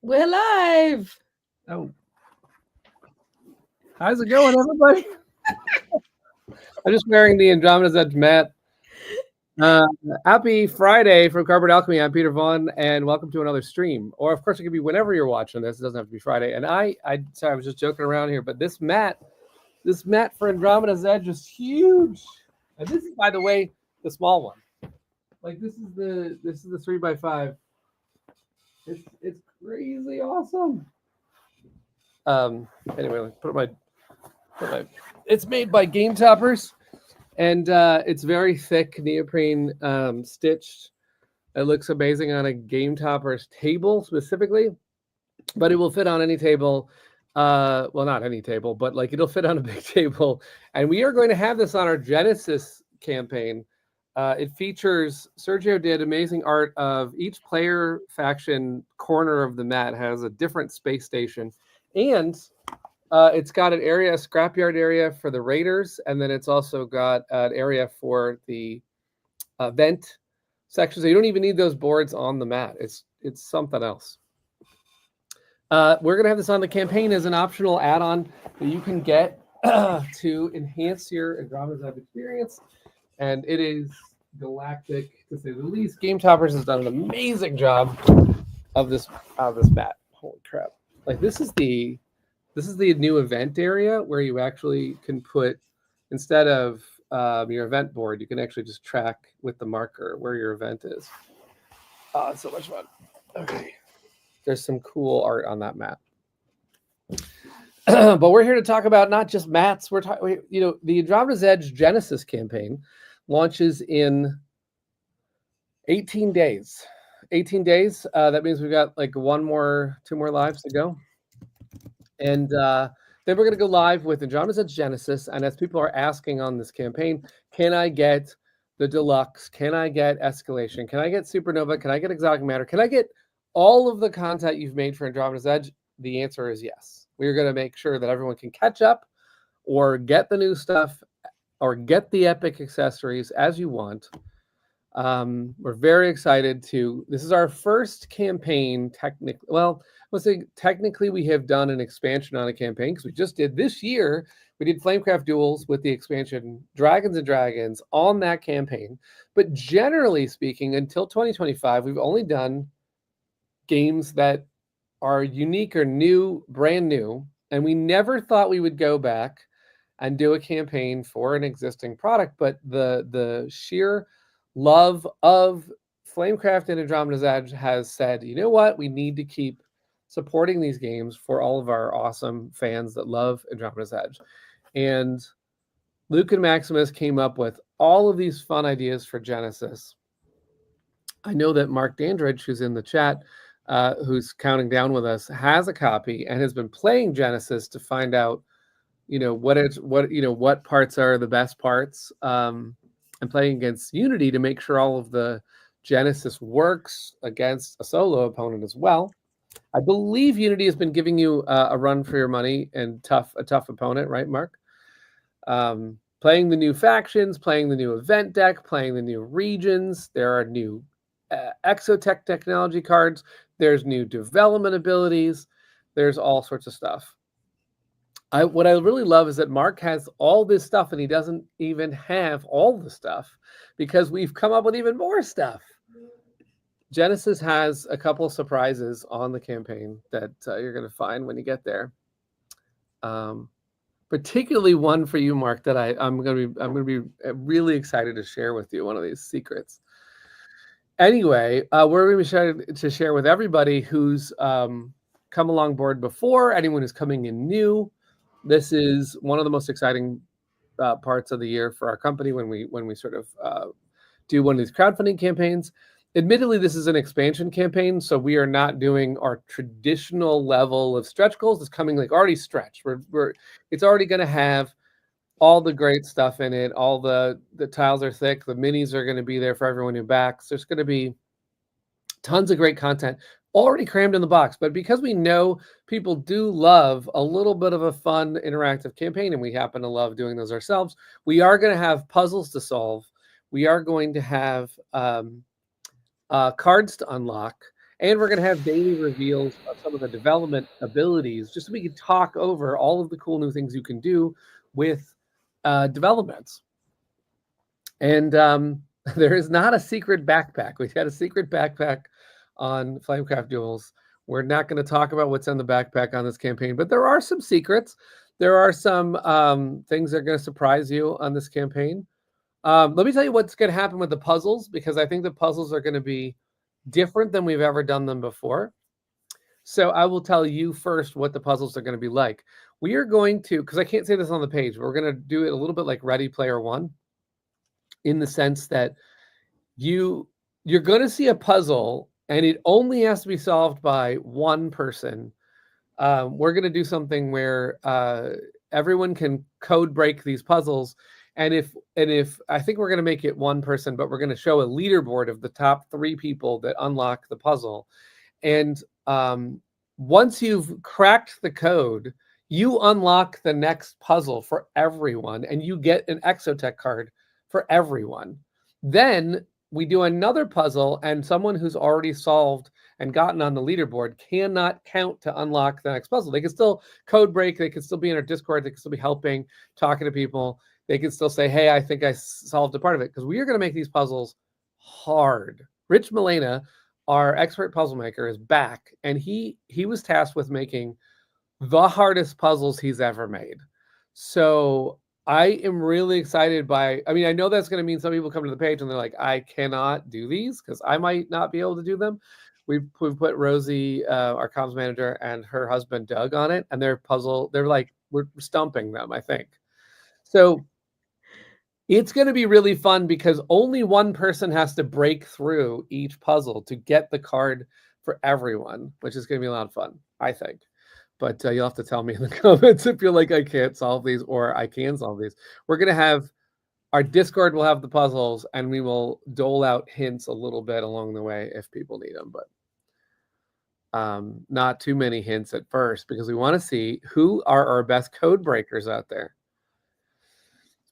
We're live. Oh, how's it going, everybody? I'm just wearing the Andromeda's Edge mat. Happy Friday from Cardboard Alchemy. I'm Peter Vaughan, and welcome to another stream. Or, of course, it could be whenever you're watching this. It doesn't have to be Friday. And sorry, I was just joking around here, but this mat for Andromeda's Edge is huge. And this is, by the way, the small one. Like this is the 3x5. It's crazy awesome. Anyway, let's put my. It's made by Game Toppers, and it's very thick neoprene stitched. It looks amazing on a Game Toppers table specifically, but it will fit on any table. Well, not any table, but like it'll fit on a big table. And we are going to have this on our Genesis campaign. It features, Sergio did amazing art of each player faction corner of the mat has a different space station, and it's got an area, a scrapyard area for the raiders, and then it's also got an area for the vent section. So you don't even need those boards on the mat. It's something else. We're gonna have this on the campaign as an optional add-on that you can get to enhance your Andromeda's Edge experience, and it is galactic to say the least. Game Toppers has done an amazing job of this mat. Holy crap! Like this is the new event area where you actually can put, instead of your event board, you can actually just track with the marker where your event is. Oh, it's so much fun. Okay, there's some cool art on that mat. But we're here to talk about not just mats. We're talking, the Andromeda's Edge Genesis campaign launches in 18 days. 18 days. That means we've got like two more lives to go. And then we're going to go live with Andromeda's Edge Genesis. And as people are asking on this campaign, can I get the Deluxe? Can I get Escalation? Can I get Supernova? Can I get Exotic Matter? Can I get all of the content you've made for Andromeda's Edge? The answer is yes. We're going to make sure that everyone can catch up or get the new stuff or get the epic accessories as you want. We're very excited this is our first campaign technically. Well, let's say technically we have done an expansion on a campaign because we just did this year. We did Flamecraft Duels with the expansion Dragons and Dragons on that campaign. But generally speaking, until 2025, we've only done games that are unique or new, brand new. And we never thought we would go back and do a campaign for an existing product. But the sheer love of Flamecraft and Andromeda's Edge has said, you know what? We need to keep supporting these games for all of our awesome fans that love Andromeda's Edge. And Luke and Maximus came up with all of these fun ideas for Genesis. I know that Mark Dandridge, who's in the chat, who's counting down with us, has a copy and has been playing Genesis to find out, what parts are the best parts, and playing against Unity to make sure all of the Genesis works against a solo opponent as well. I believe Unity has been giving you a run for your money and a tough opponent, right, Mark? Playing the new factions, playing the new event deck, playing the new regions. There are new exotech technology cards. There's new development abilities. There's all sorts of stuff. What I really love is that Mark has all this stuff and he doesn't even have all the stuff because we've come up with even more stuff. Genesis has a couple of surprises on the campaign that you're going to find when you get there. Particularly one for you, Mark, that I'm going to be really excited to share with you, one of these secrets. Anyway, we're going to be to share with everybody who's come along board before, anyone who's coming in new. This is one of the most exciting parts of the year for our company when we sort of do one of these crowdfunding campaigns. Admittedly, this is an expansion campaign, so we are not doing our traditional level of stretch goals. It's coming like already stretched. It's already going to have all the great stuff in it. All the tiles are thick. The minis are going to be there for everyone who backs. There's going to be tons of great content already crammed in the box. But because we know people do love a little bit of a fun interactive campaign, and we happen to love doing those ourselves, we are going to have puzzles to solve. We are going to have cards to unlock, and we're going to have daily reveals of some of the development abilities, just so we can talk over all of the cool new things you can do with developments. And there is not a secret backpack. We had a secret backpack on Flamecraft Duels. We're not going to talk about what's in the backpack on this campaign, but there are some secrets. There are some things that are going to surprise you on this campaign. Let me tell you what's going to happen with the puzzles, because I think the puzzles are going to be different than we've ever done them before. So I will tell you first what the puzzles are going to be like. We are going to, because I can't say this on the page, but we're going to do it a little bit like Ready Player One, in the sense that you're going to see a puzzle and it only has to be solved by one person. We're going to do something where everyone can code break these puzzles. And if I think we're going to make it one person, but we're going to show a leaderboard of the top 3 people that unlock the puzzle. And once you've cracked the code, you unlock the next puzzle for everyone, and you get an Exotech card for everyone. Then we do another puzzle, and someone who's already solved and gotten on the leaderboard cannot count to unlock the next puzzle. They can still code break. They can still be in our Discord. They can still be helping, talking to people. They can still say, hey, I think I solved a part of it, because we are going to make these puzzles hard. Rich Milena, our expert puzzle maker, is back, and he was tasked with making the hardest puzzles he's ever made. So I am really excited by, I mean, I know that's going to mean some people come to the page and they're like, I cannot do these because I might not be able to do them. We've put Rosie, our comms manager, and her husband Doug on it, and they're like, we're stumping them, I think. So it's going to be really fun because only one person has to break through each puzzle to get the card for everyone, which is going to be a lot of fun, I think. But you'll have to tell me in the comments if you're like, I can't solve these or I can solve these. We're going to have, our Discord will have the puzzles, and we will dole out hints a little bit along the way if people need them. But not too many hints at first, because we want to see who are our best code breakers out there.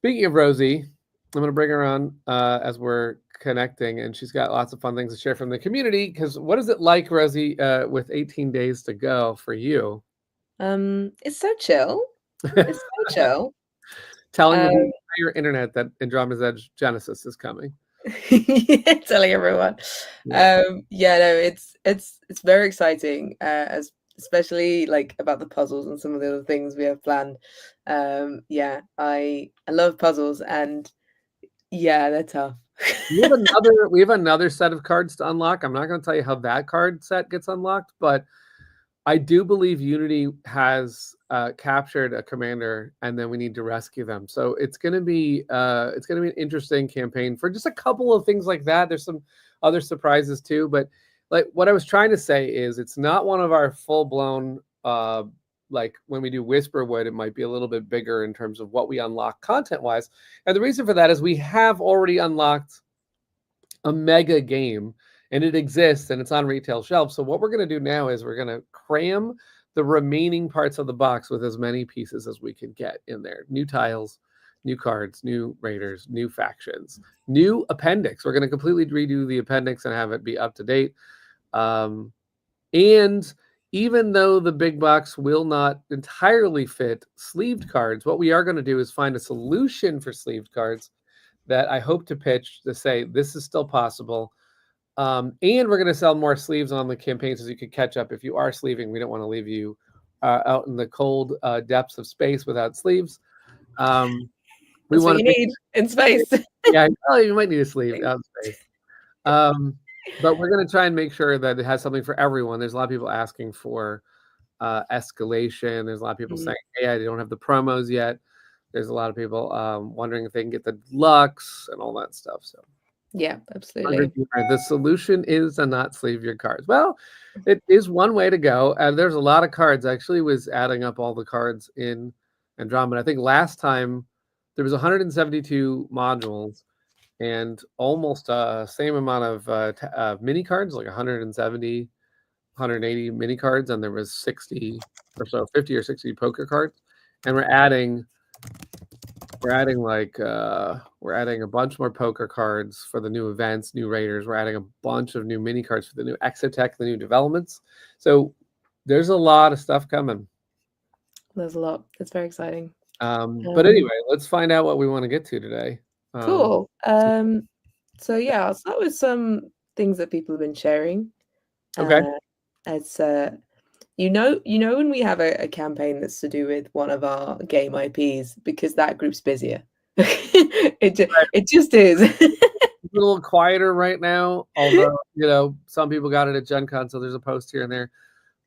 Speaking of Rosie, I'm going to bring her on as we're connecting, and she's got lots of fun things to share from the community. Because what is it like, Rosie, with 18 days to go for you? It's so chill. It's so chill. Telling the entire internet that Andromeda's Edge Genesis is coming. Yeah, telling everyone. Yeah. Yeah, no, it's very exciting, as especially like about the puzzles and some of the other things we have planned. Yeah, I love puzzles, and yeah, they're tough. We have another set of cards to unlock. I'm not going to tell you how that card set gets unlocked, but I do believe Unity has captured a commander, and then we need to rescue them. So it's going to be an interesting campaign for just a couple of things like that. There's some other surprises too, but like what I was trying to say is it's not one of our full blown like when we do Whisperwood, it might be a little bit bigger in terms of what we unlock content wise. And the reason for that is we have already unlocked a mega game, and it exists, and it's on retail shelves. So what we're going to do now is we're going to cram the remaining parts of the box with as many pieces as we can get in there. New tiles, new cards, new raiders, new factions, new appendix. We're going to completely redo the appendix and have it be up to date. And even though the big box will not entirely fit sleeved cards, what we are going to do is find a solution for sleeved cards that I hope to pitch to say this is still possible. And we're going to sell more sleeves on the campaign so you can catch up. If you are sleeving, we don't want to leave you out in the cold depths of space without sleeves. We That's what you need in space. Yeah, you might need a sleeve out in space. But we're going to try and make sure that it has something for everyone. There's a lot of people asking for escalation. There's a lot of people saying, hey, I don't have the promos yet. There's a lot of people wondering if they can get the deluxe and all that stuff. So Yeah, absolutely. The solution is to not sleeve your cards. Well, it is one way to go. And there's a lot of cards. I actually was adding up all the cards in Andromeda. I think last time there was 172 modules and almost same amount of mini cards, like 170, 180 mini cards, and there was 60 or so, 50 or 60 poker cards. And we're adding a bunch more poker cards for the new events, new raiders. We're adding a bunch of new mini cards for the new Exotech, the new developments. So there's a lot of stuff coming. There's a lot. It's very exciting. But anyway, let's find out what we want to get to today. Cool. So yeah, I'll start with some things that people have been sharing. Okay. It's when we have a campaign that's to do with one of our game IPs, because that group's busier. It just is. It's a little quieter right now, although some people got it at Gen Con, so there's a post here and there.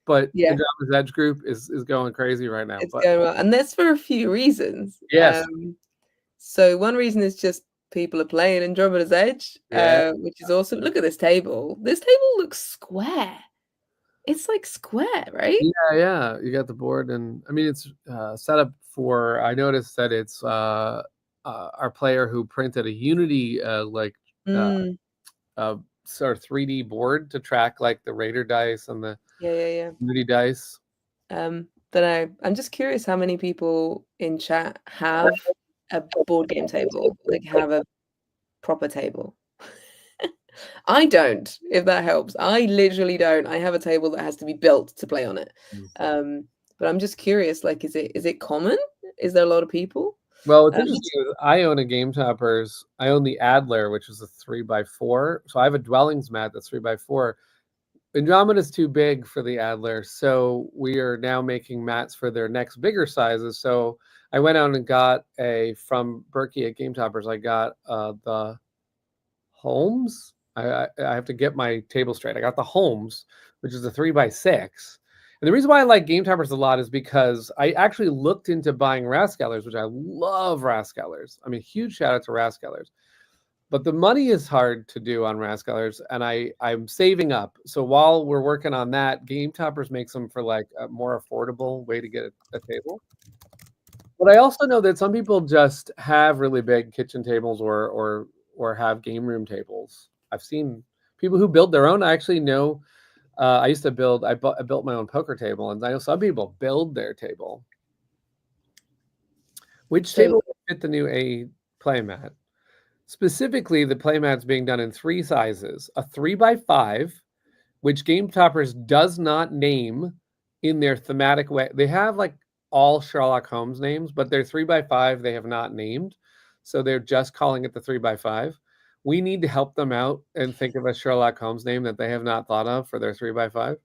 But Yeah. Andromeda's Edge group is going crazy right now. It's going well, and that's for a few reasons. Yes. So one reason is just people are playing Andromeda's Edge, which is awesome. Look at this table. This table looks square. It's like square, right? Yeah. You got the board, and I mean it's set up for. I noticed that it's our player who printed a Unity sort of 3D board to track like the Raider dice and the Unity dice. But I'm just curious how many people in chat have a board game table, like have a proper table. I don't, if that helps. I literally don't. I have a table that has to be built to play on it. But I'm just curious, like, is it common? Is there a lot of people? Well, it's interesting. I own a Game Toppers. I own the Adler, which is a 3x4. So I have a dwellings mat that's 3x4. Andromeda's too big for the Adler, so we are now making mats for their next bigger sizes. So I went out and got from Berkey at Game Toppers. I got the Holmes. I have to get my table straight. I got the Holmes, which is a 3x6. And the reason why I like Game Toppers a lot is because I actually looked into buying Raskellers, which I love Raskellers. I mean, huge shout out to Raskellers. But the money is hard to do on Raskellers, and I'm saving up. So while we're working on that, Game Toppers makes them for like a more affordable way to get a table. But I also know that some people just have really big kitchen tables or have game room tables. I've seen people who build their own. I actually know. I used to build. I built my own poker table, and I know some people build their table. Which table will fit the new A playmat? Specifically, the playmat's being done in 3 sizes: a 3x5, which Game Toppers does not name in their thematic way. They have like all Sherlock Holmes names, but their 3x5 they have not named, so they're just calling it the 3x5. We need to help them out and think of a Sherlock Holmes name that they have not thought of for their 3x5.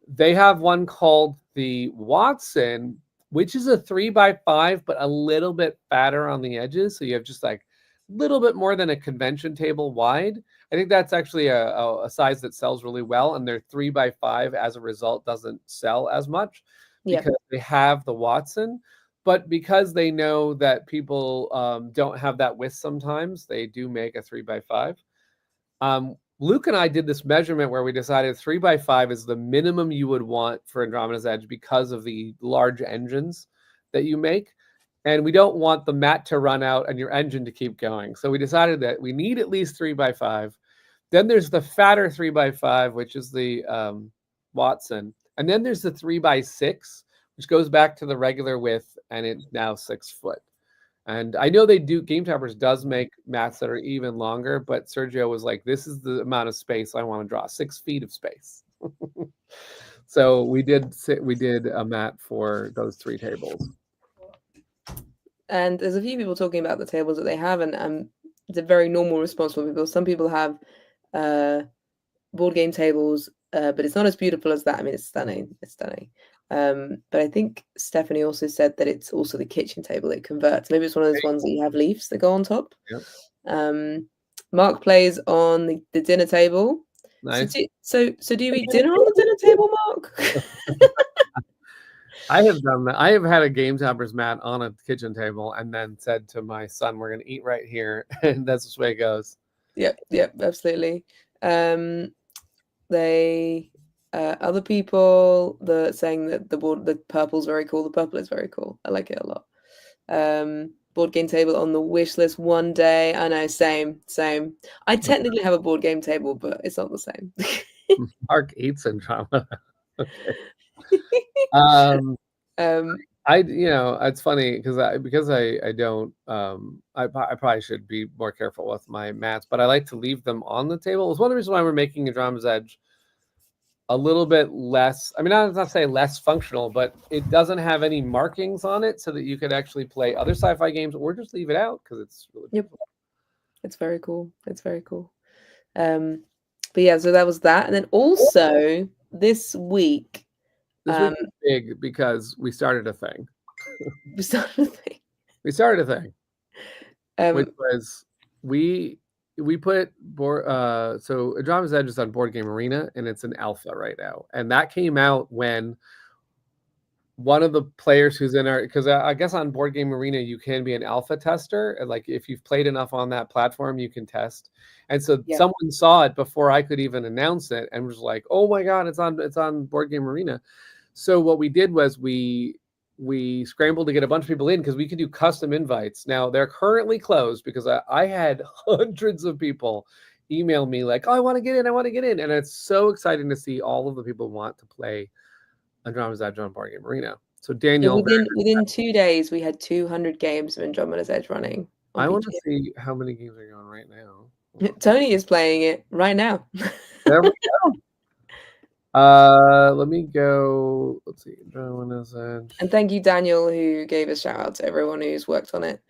They have one called the Watson, which is a 3x5, but a little bit fatter on the edges. So you have just like a little bit more than a convention table wide. I think that's actually a size that sells really well. And their 3x5, as a result, doesn't sell as much because they have the Watson. But because they know that people don't have that width sometimes, they do make a 3x5. Luke and I did this measurement where we decided 3x5 is the minimum you would want for Andromeda's Edge because of the large engines that you make. And we don't want the mat to run out and your engine to keep going. So we decided that we need at least 3x5. Then there's the fatter 3x5, which is the Watson. And then there's the 3x6, which goes back to the regular width, and it's now 6 foot. And I know Game Toppers does make mats that are even longer, but Sergio was like, this is the amount of space I want to draw, 6 feet of space. So we did a mat for those 3 tables. And there's a few people talking about the tables that they have, and it's a very normal response from people. Some people have board game tables, but it's not as beautiful as that. I mean, it's stunning. It's stunning. But I think Stephanie also said that it's also the kitchen table it converts. Maybe it's one of those ones that you have leaves that go on top. Yep. Mark plays on the dinner table. Nice. So do you eat dinner on the dinner table, Mark? I have done that. I have had a Game Toppers mat on a kitchen table and then said to my son, we're going to eat right here. And that's the way it goes. Yep, absolutely. They other people that saying that the purple's very cool. The purple is very cool. I like it a lot. Board game table on the wish list one day. I know, same. I technically have a board game table, but it's not the same. Mark hates Andromeda. Okay. Um, it's funny because I don't I probably should be more careful with my mats, but I like to leave them on the table. It's one of the reasons why we're making Andromeda's Edge a little bit less. I mean, not say less functional, but it doesn't have any markings on it, so that you could actually play other sci-fi games or just leave it out because it's really beautiful. It's very cool. But yeah, so that was that, and then also this week. This week was big because we started a thing. We started a thing. Which was we put so Andromeda's Edge is on Board Game Arena, and it's an alpha right now, and that came out when one of the players who's in our, because I guess on Board Game Arena you can be an alpha tester, and like if you've played enough on that platform you can test, and so someone saw it before I could even announce it and was like, oh my god, it's on Board Game Arena. So what we did was we scrambled to get a bunch of people in because we could do custom invites. Now they're currently closed because I had hundreds of people email me like, oh, I want to get in, and it's so exciting to see all of the people want to play Andromeda's Edge on Board Game Arena. So Daniel, within 2 days we had 200 games of Andromeda's Edge running. I want to see how many games are going right now. Tony is playing it right now. There we go. Let me go. Let's see. Andromeda's Edge. And thank you, Daniel, who gave a shout out to everyone who's worked on it.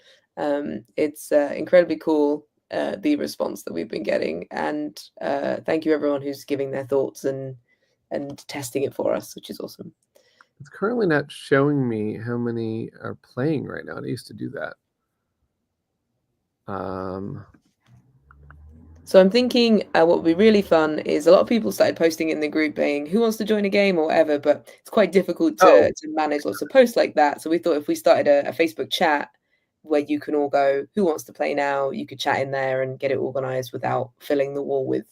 It's incredibly cool, the response that we've been getting, and thank you everyone who's giving their thoughts and testing it for us, which is awesome. It's currently not showing me how many are playing right now. It used to do that. So I'm thinking what would be really fun is a lot of people started posting in the group being who wants to join a game or whatever, but it's quite difficult to manage lots of posts like that. So we thought if we started a Facebook chat where you can all go, who wants to play now? You could chat in there and get it organized without filling the wall with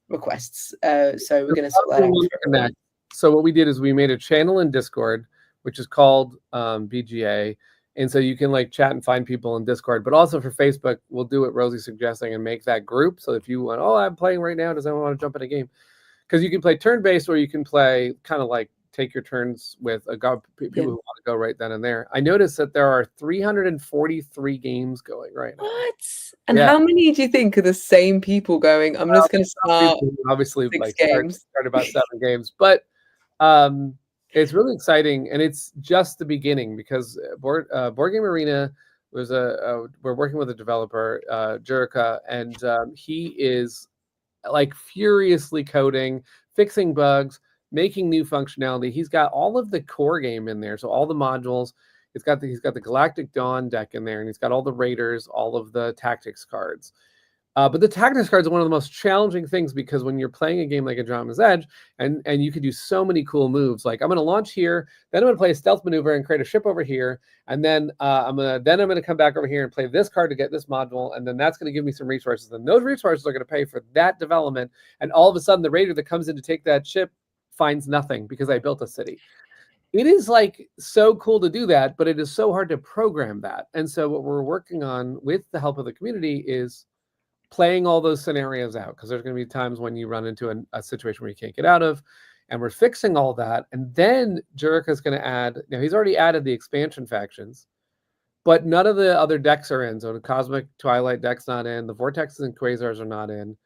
requests. So we're going to sort that out. So what we did is we made a channel in Discord, which is called BGA. And so you can like chat and find people in Discord, but also for Facebook, we'll do what Rosie's suggesting and make that group. So if you want, I'm playing right now, does anyone want to jump in a game? Because you can play turn-based, or you can play kind of like take your turns with people who want to go right then and there. I noticed that there are 343 games going right now. What? And how many do you think are the same people going? I'm just going to start. Obviously, 6 games. Start about 7 games, but it's really exciting, and it's just the beginning because Board Game Arena was we're working with a developer, Jerica, and he is like furiously coding, fixing bugs, making new functionality. He's got all of the core game in there, so all the modules. He's got the Galactic Dawn deck in there, and he's got all the Raiders, all of the tactics cards. But the tactics cards are one of the most challenging things because when you're playing a game like Andromeda's Edge, and you can do so many cool moves, like I'm going to launch here, then I'm going to play a stealth maneuver and create a ship over here, and then I'm going to come back over here and play this card to get this module, and then that's going to give me some resources, and those resources are going to pay for that development, and all of a sudden the raider that comes in to take that ship finds nothing because I built a city. It is like so cool to do that, but it is so hard to program that. And so what we're working on with the help of the community is playing all those scenarios out, because there's going to be times when you run into a situation where you can't get out of, and we're fixing all that. And then Jerica is going to add, now he's already added the expansion factions, but none of the other decks are in. So the Cosmic Twilight deck's not in, the Vortexes and Quasars are not in.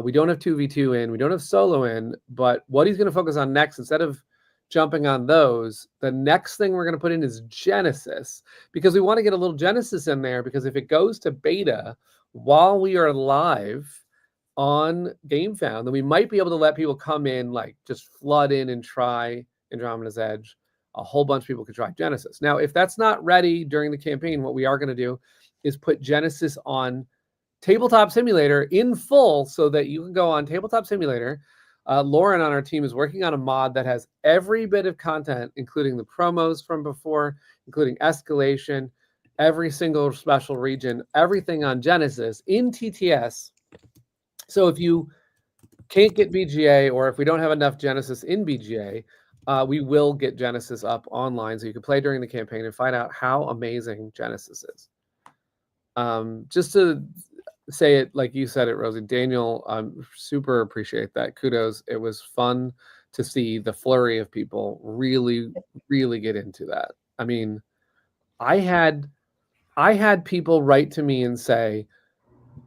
We don't have 2v2 in, we don't have solo in, but what he's going to focus on next, instead of jumping on those, the next thing we're going to put in is Genesis, because we want to get a little Genesis in there, because if it goes to beta while we are live on GameFound, then we might be able to let people come in, like just flood in and try Andromeda's Edge. A whole bunch of people could try Genesis. Now, if that's not ready during the campaign, what we are going to do is put Genesis on Tabletop Simulator in full, so that you can go on Tabletop Simulator. Lauren on our team is working on a mod that has every bit of content, including the promos from before, including escalation, every single special region, everything on Genesis in TTS, So if you can't get BGA, or if we don't have enough Genesis in BGA, we will get Genesis up online so you can play during the campaign and find out how amazing Genesis is. Just to say it like you said it, Rosie, Daniel, super appreciate that. Kudos. It was fun to see the flurry of people really, really get into that. I mean, I had people write to me and say,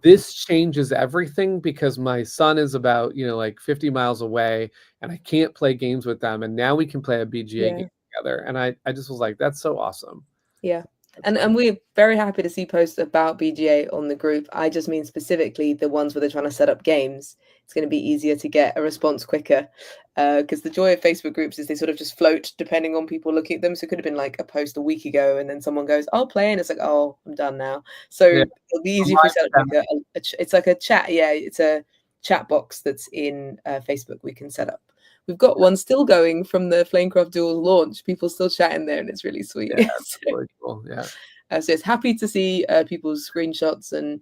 this changes everything because my son is about, like 50 miles away and I can't play games with them. And now we can play a BGA game together. And I just was like, that's so awesome. Yeah. And we're very happy to see posts about BGA on the group. I just mean specifically the ones where they're trying to set up games. It's going to be easier to get a response quicker, because the joy of Facebook groups is they sort of just float depending on people looking at them. So it could have been like a post a week ago and then someone goes, I'll play, and it's like, oh, I'm done now. So it'll be easier if we set up like it's like a chat. Yeah, it's a chat box that's in Facebook we can set up. We've got one still going from the Flamecraft Duel launch. People still chatting there, and it's really sweet. Yeah, really cool. Yeah. So it's happy to see people's screenshots and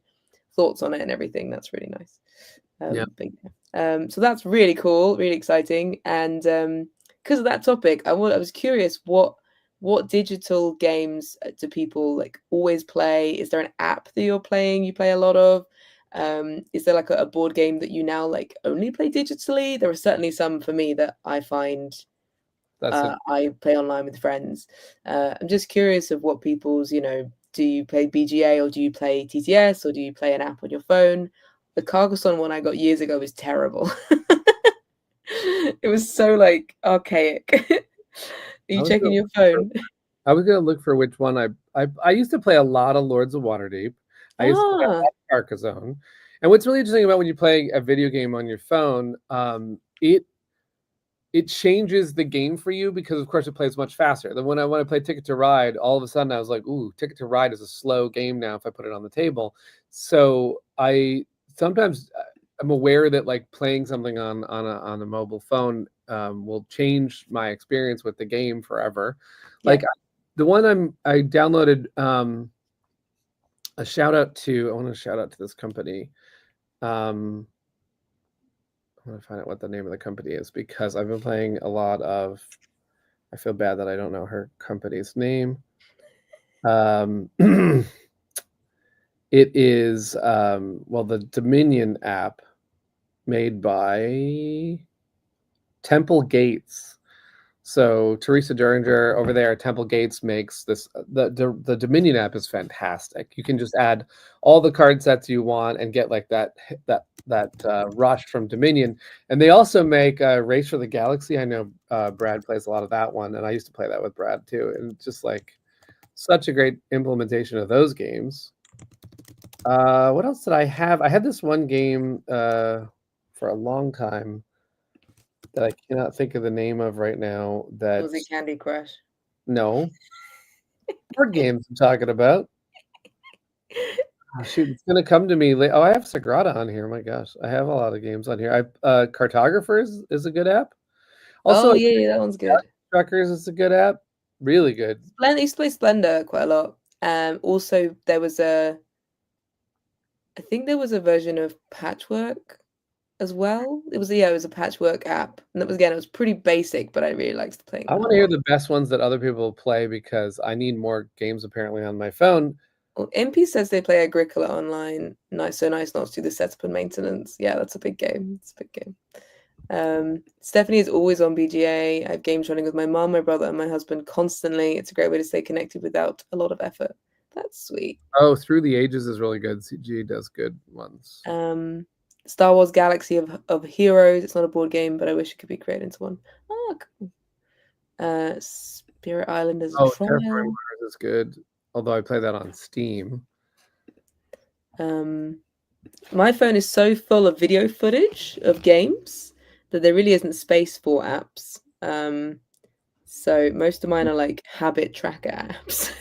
thoughts on it and everything. That's really nice. So that's really cool, really exciting. And because of that topic, I was curious, what digital games do people like always play? Is there an app that you play a lot of? Is there like a board game that you now like only play digitally? There are certainly some for me that I find I play online with friends. I'm just curious of what people's, do you play BGA or do you play TTS or do you play an app on your phone? The Carcassonne one I got years ago was terrible. It was so like archaic. Are you checking your phone? I was gonna look for which one I used to play a lot of Lords of Waterdeep. I used to play a lot of Carcassonne. And what's really interesting about when you play a video game on your phone, it changes the game for you because, of course, it plays much faster. Then when I play Ticket to Ride, all of a sudden I was like, ooh, Ticket to Ride is a slow game now if I put it on the table. So sometimes I'm aware that like playing something on a mobile phone will change my experience with the game forever. Yeah. Like the one I downloaded. I want to shout out to this company. I want to find out what the name of the company is because I've been playing a lot of. I feel bad that I don't know her company's name. It is the Dominion app made by Temple Gates. So Teresa Duringer over there at Temple Gates makes this. The Dominion app is fantastic. You can just add all the card sets you want and get like that rush from Dominion. And they also make Race for the Galaxy. I know Brad plays a lot of that one, and I used to play that with Brad too. And just like such a great implementation of those games. What else did I have? I had this one game for a long time that I cannot think of the name of right now. That was it Candy Crush? No. Board games I'm talking about. Oh, shoot, it's gonna come to me. Oh, I have Sagrada on here. My gosh, I have a lot of games on here. Cartographers is a good app. Also, yeah, that one's good. Truckers is a good app. Really good. I used to play Splendor quite a lot. Also, there was I think there was a version of Patchwork as well. It was a Patchwork app, and it was pretty basic, but I really liked playing. I want to hear the best ones that other people play because I need more games apparently on my phone. Well, MP says they play Agricola online. Nice not to do the setup and maintenance. Yeah, that's a big game. It's a big game. Stephanie is always on BGA. I have games running with my mom, my brother, and my husband constantly. It's a great way to stay connected without a lot of effort. That's sweet. Oh, Through the Ages is really good. CG does good ones. Star Wars Galaxy of Heroes. It's not a board game, but I wish it could be created into one. Oh, cool. Spirit Island is a trial. Terraforming Mars is good, although I play that on Steam. My phone is so full of video footage of games that there really isn't space for apps. So most of mine are like habit tracker apps.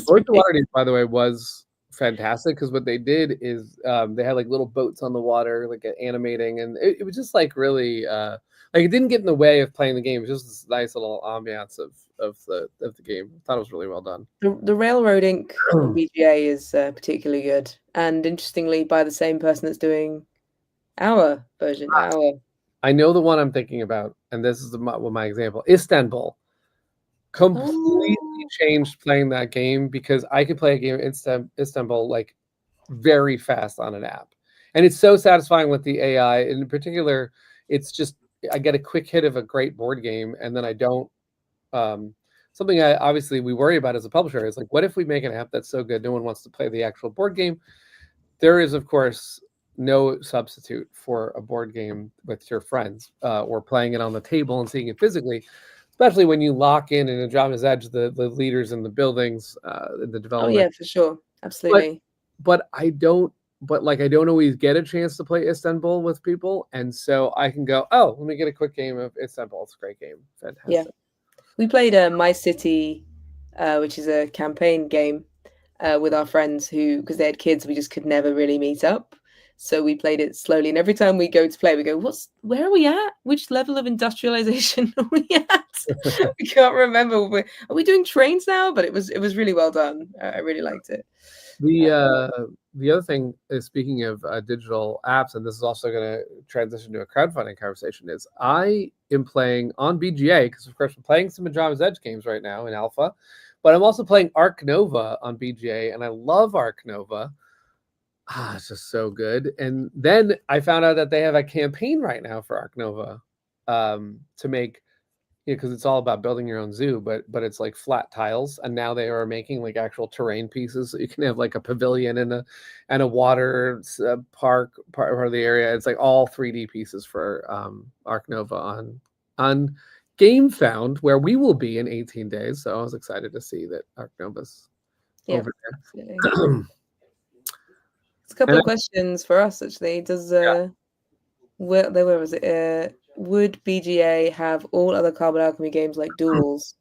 Lords of Waterdeep, by the way, was fantastic because what they did is they had like little boats on the water, like animating, and it was just like really like it didn't get in the way of playing the game. It was just this nice little ambiance of the game. I thought it was really well done. The railroading on BGA is particularly good, and interestingly, by the same person that's doing Our version, our. I know the one I'm thinking about, and this is my example. Istanbul completely Oh, changed playing that game because I could play a game in Istanbul like very fast on an app, and it's so satisfying with the AI. In particular, it's just I get a quick hit of a great board game, and then I don't. Something I obviously we worry about as a publisher is like, what if we make an app that's so good no one wants to play the actual board game? There is, of course, no substitute for a board game with your friends or playing it on the table and seeing it physically, especially when you lock in Andromeda's Edge, the leaders in the buildings, in the oh development. yeah, for sure, But absolutely. but I don't. But like I don't always get a chance to play Istanbul with people, and so I can go, oh, let me get a quick game of Istanbul. It's a great game, Yeah, fantastic. we played My City, which is a campaign game, with our friends who, because they had kids, we just could never really meet up. So we played it slowly, and every time we go to play, we go, where are we at? Which level of industrialization are we at? We can't remember. Are we doing trains now? But it was really well done. I really liked it. The other thing is, speaking of digital apps, and this is also going to transition to a crowdfunding conversation, is I am playing on BGA because, of course, we're playing some Andromeda's Edge games right now in alpha, but I'm also playing Arc Nova on BGA, and I love Arc Nova. It's just so good. And then I found out that they have a campaign right now for Arc Nova to make, because it's all about building your own zoo, but it's like flat tiles, and now they are making like actual terrain pieces, so you can have like a pavilion and a water park part of the area. It's like all 3D pieces for Arc Nova on Game Found, where we will be in 18 days. So I was excited to see that Arc Nova's Yeah, over absolutely. there. It's a couple And of questions for us actually. Does yeah. where was it? Would BGA have all other Cardboard Alchemy games like Duels?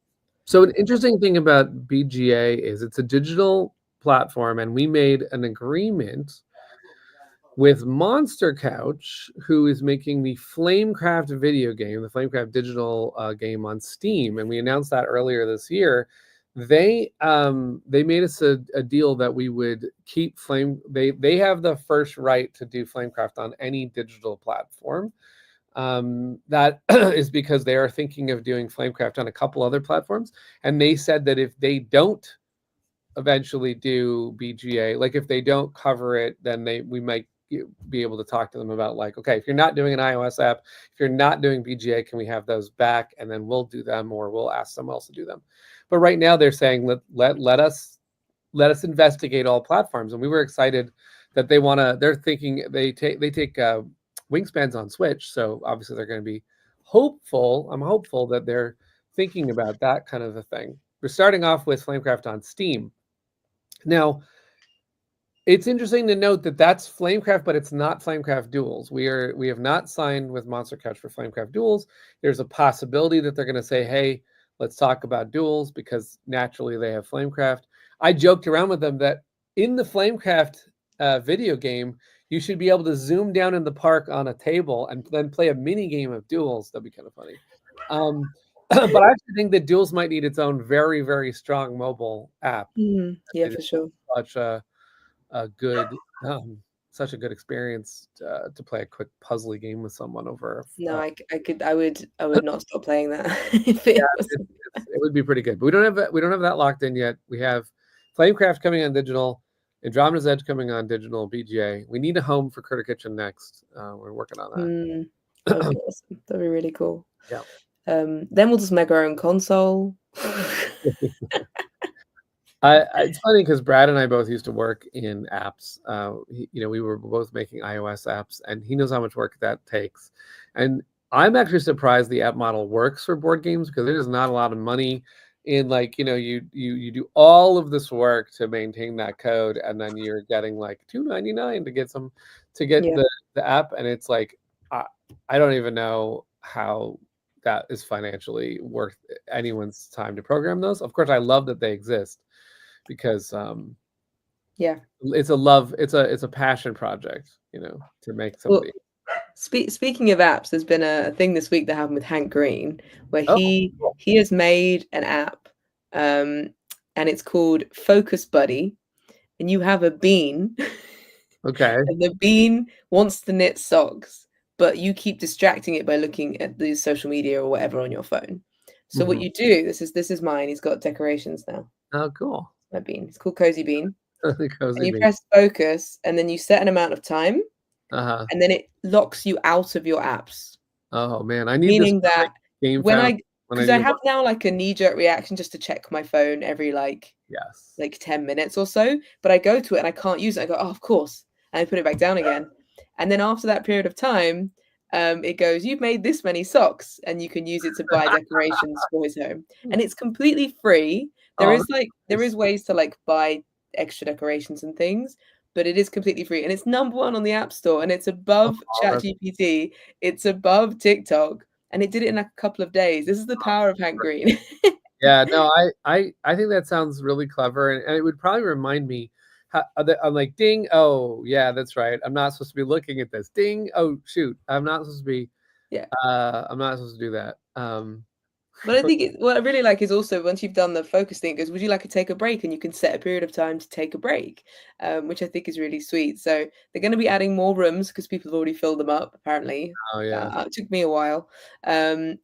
So an interesting thing about BGA is it's a digital platform, and we made an agreement with Monster Couch, who is making the Flamecraft video game, the Flamecraft digital game on Steam, and we announced that earlier this year. They made us a deal that we would keep Flame. They have the first right to do Flamecraft on any digital platform. That is because they are thinking of doing Flamecraft on a couple other platforms, and they said that if they don't eventually do BGA, like if they don't cover it, then we might be able to talk to them about like, okay, if you're not doing an iOS app, if you're not doing BGA, can we have those back, and then we'll do them, or we'll ask someone else to do them. But right now they're saying let us investigate all platforms, and we were excited that they're thinking they take Wingspans on Switch, so obviously they're going to be hopeful. I'm hopeful that they're thinking about that kind of a thing. We're starting off with Flamecraft on Steam. Now, it's interesting to note that that's Flamecraft, but it's not Flamecraft Duels. We have not signed with Monster Couch for Flamecraft Duels. There's a possibility that they're going to say, hey, let's talk about Duels, because naturally they have Flamecraft. I joked around with them that in the Flamecraft video game, you should be able to zoom down in the park on a table and then play a mini game of Duels. That'd be kind of funny. But I actually think that Duels might need its own very, very strong mobile app. Yeah, It for is sure. such a good, such a good experience to play a quick puzzly game with someone over. No, I would not stop playing that if Yeah, it was. it would be pretty good. But we don't have that locked in yet. We have Flamecraft coming on digital, Andromeda's Edge coming on digital, BGA. We need a home for Critter Kitchen next. We're working on that. That would be awesome. That'd be really cool. Yeah. Then we'll just make our own console. It's funny because Brad and I both used to work in apps. We were both making iOS apps, and he knows how much work that takes. And I'm actually surprised the app model works for board games, because there's not a lot of money in, like, you do all of this work to maintain that code, and then you're getting like $2.99 to get Yeah. the app, and it's like I don't even know how that is financially worth anyone's time to program those. Of course, I love that they exist, because Yeah. it's a passion project, to make Well, somebody. speaking of apps, there's been a thing this week that happened with Hank Green, where Oh, he has made an app, and it's called Focus Buddy, and you have a bean Okay. And the bean wants to knit socks, but you keep distracting it by looking at the social media or whatever on your phone. So what Mhm. you do, this is mine. He's got decorations now. Oh, cool. My bean. It's called Cozy Bean. The And cozy you bean. press focus, and then you set an amount of time, Uh-huh. and then it locks you out of your apps. Oh man, I need this Meaning for like that game when found I when I because I do have now like a knee-jerk reaction just to check my phone every yes. like 10 minutes or so, but I go to it and I can't use it. I go, "Oh, of course." And I put it back down again. And then after that period of time, it goes, "You've made this many socks," and you can use it to buy decorations for his home. And it's completely free. There Oh, is there nice. is ways to like buy extra decorations and things, but it is completely free. And it's number one on the App Store, and it's above Oh, that's ChatGPT, it's above TikTok, and it did it in like a couple of days. This is the power of Hank great. Green. Yeah, no, I think that sounds really clever, and it would probably remind me I'm like, ding, oh yeah, that's right. I'm not supposed to be looking at this. Ding, oh shoot, I'm not supposed to be Yeah. I'm not supposed to do that. But I think what I really like is also once you've done the focus thing, goes, would you like to take a break? And you can set a period of time to take a break, which I think is really sweet. So they're going to be adding more rooms because people have already filled them up. Apparently, Oh yeah. it took me a while, and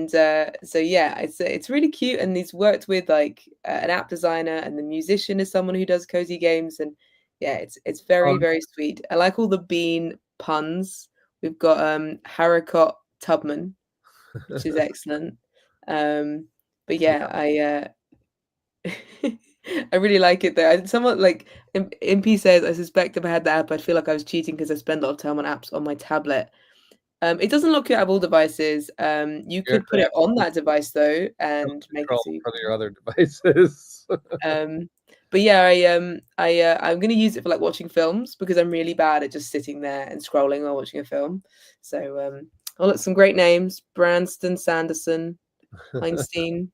so yeah, it's really cute. And he's worked with like an app designer, and the musician is someone who does cozy games, and yeah, it's very Oh, very sweet. I like all the bean puns. We've got Haricot Tubman, which is excellent. Um, but yeah, I really like it though. Somewhat like MP says, I suspect if I had the app, I'd feel like I was cheating because I spend a lot of time on apps on my tablet. It doesn't lock you out of all devices. You you could put actually it have on that device though some and make it control so you for your other devices. but yeah, I'm gonna use it for like watching films because I'm really bad at just sitting there and scrolling while watching a film. So oh look, some great names: Branston, Sanderson, Einstein.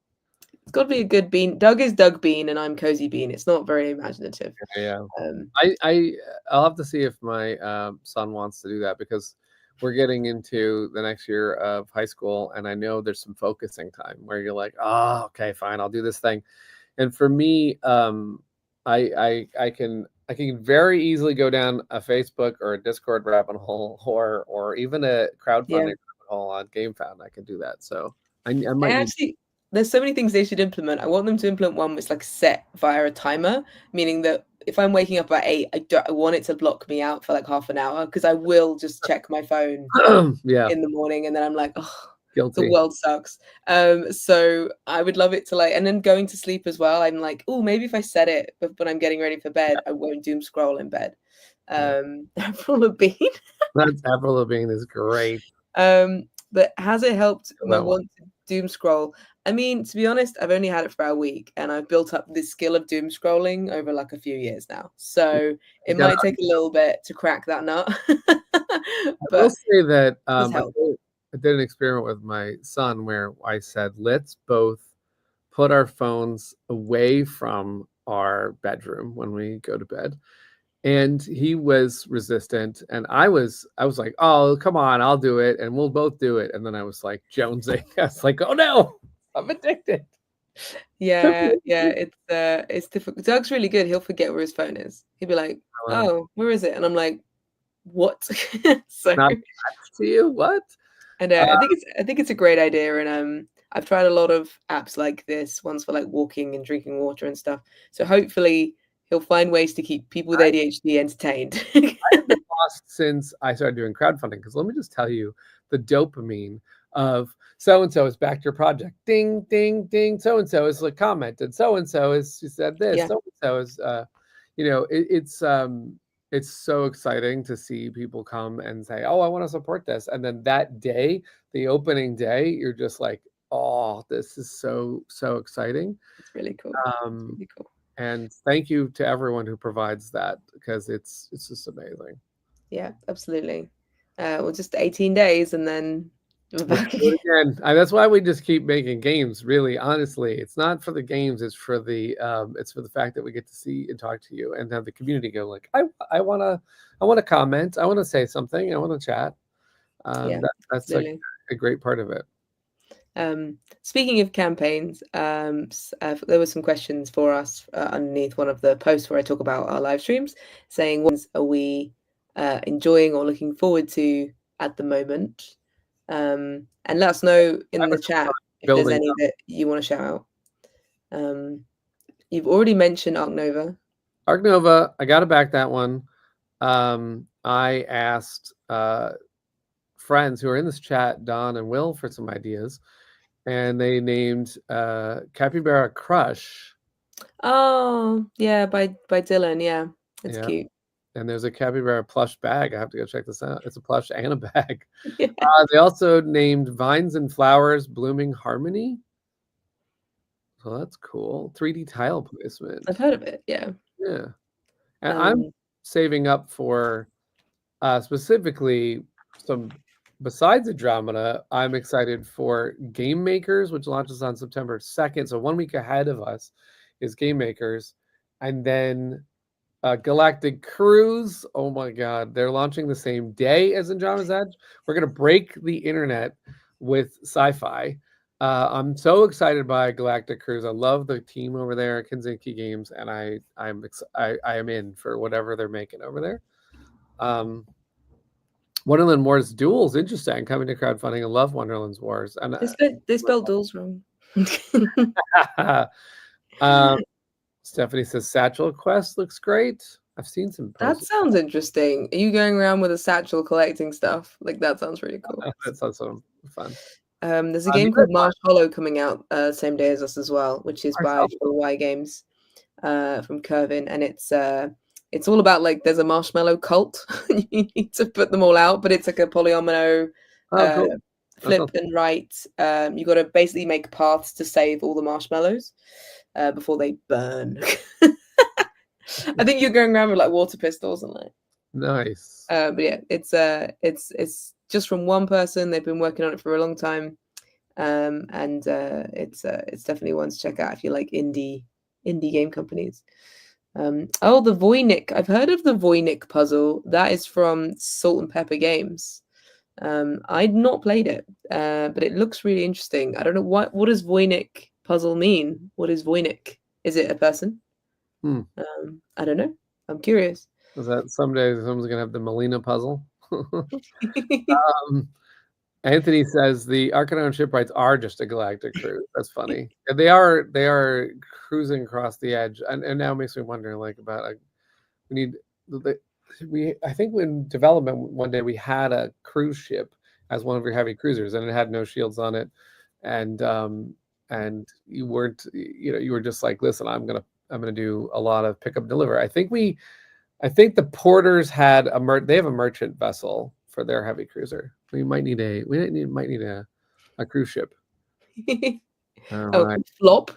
It's got to be a good bean. Doug is Doug Bean, and I'm Cozy Bean. It's not very imaginative. Yeah. Um, I'll have to see if my son wants to do that because we're getting into the next year of high school, and I know there's some focusing time where you're like, oh, okay, fine, I'll do this thing. And for me, I can very easily go down a Facebook or a Discord rabbit hole, or even a crowdfunding yeah, rabbit hole on GameFound. I can do that. So I I might need. actually. There's so many things they should implement. I want them to implement one that's like set via a timer, meaning that if I'm waking up at 8, I want it to block me out for like half an hour because I will just check my phone Yeah, in the morning and then I'm like, oh, the guilty. world sucks. So I would love it to like, and then going to sleep as well. I'm like, oh, maybe if I set it, but when I'm getting ready for bed, I won't doom scroll in bed. Yeah, Full of bean. that's Avril Lavigne is great. But has it helped my That one. want to doom scroll? I mean, to be honest, I've only had it for a week and I've built up this skill of doom scrolling over like a few years now. So You it gotta might take a little bit to crack that nut. I will But say that it does help. I did an experiment with my son where I said, let's both put our phones away from our bedroom when we go to bed. And he was resistant. And I was like, oh, come on, I'll do it. And we'll both do it. And then I was like jonesing. I was like, oh no, I'm addicted. Yeah, yeah, it's difficult. Doug's really good. He'll forget where his phone is. He'll be like, Wow. "Oh, where is it?" And I'm like, "What?" So Not to you? What? and I think it's a great idea, and I've tried a lot of apps like this, ones for like walking and drinking water and stuff. So hopefully he'll find ways to keep people with ADHD entertained. I've been lost since I started doing crowdfunding because let me just tell you the dopamine of so and so is back to your project. Ding, ding, ding. So and so is like commented. So and so is she said this. Yeah, So and so is it's so exciting to see people come and say, "Oh, I want to support this," and then that day, the opening day, you're just like, "Oh, this is so exciting." it's really cool. It's Um, really cool. and thank you to everyone who provides that because it's just amazing. Yeah, absolutely. Well, just 18 days and then we're We'll back do it again. again. That's why we just keep making games, really, honestly. It's not for the games, it's for the fact that we get to see and talk to you and have the community go like, I wanna comment, I wanna say something, I wanna chat. Yeah, That's like absolutely. a great part of it. Speaking of campaigns, there were some questions for us underneath one of the posts where I talk about our live streams, saying what ones are we enjoying or looking forward to at the moment, and let us know in the chat if there's any that you want to shout out. You've already mentioned Ark Nova. Ark Nova, I got to back that one. I asked friends who are in this chat, Don and Will, for some ideas, and they named Capybara Crush. Oh, yeah, by Dylan. Yeah, it's cute. And there's a capybara plush bag. I have to go check this out. It's a plush and a bag. Yeah. They also named Vines and Flowers Blooming Harmony. So that's cool. 3D tile placement. I've heard of it. Yeah. Yeah. And I'm saving up for specifically some, besides Andromeda, I'm excited for Game Makers, which launches on September 2nd. So 1 week ahead of us is Game Makers. And then Galactic Cruise. Oh my God. They're launching the same day as Andromeda's Edge. We're going to break the internet with sci-fi. I'm so excited by Galactic Cruise. I love the team over there at Kinzinki Games, and I am in for whatever they're making over there. Wonderland Wars Duels, interesting, coming to crowdfunding. I love Wonderland's Wars. And they spelled duels wrong. Stephanie says Satchel Quest looks great. I've seen some posters. That sounds interesting. Are you going around with a satchel collecting stuff? Like, that sounds really cool. That sounds so fun. There's a game called Marshmallow coming out same day as us as well, which is by Y Games from Kervin, and it's all about, like, there's a marshmallow cult. You need to put them all out, but it's like a polyomino cool. flip and write. You got to basically make paths to save all the marshmallows before they burn. I think you're going around with like water pistols and like. Nice. But yeah, it's just from one person. They've been working on it for a long time, and it's definitely one to check out if you like indie game companies. The Voynich. I've heard of the Voynich puzzle. That is from Salt and Pepper Games. I'd not played it, but it looks really interesting. I don't know what does Voynich puzzle mean? What is Voynich? Is it a person? I don't know. I'm curious. Is that someday someone's gonna have the Melina puzzle? Anthony says the Arcanine shipwrights are just a galactic cruise. That's funny. And they are cruising across the edge, and now it makes me wonder, like, about like I think in development one day we had a cruise ship as one of your heavy cruisers, and it had no shields on it, and you weren't, you were just like, listen, I'm gonna do a lot of pick up and deliver. I think the Porters had they have a merchant vessel for their heavy cruiser. We might need a cruise ship. Right. Flop.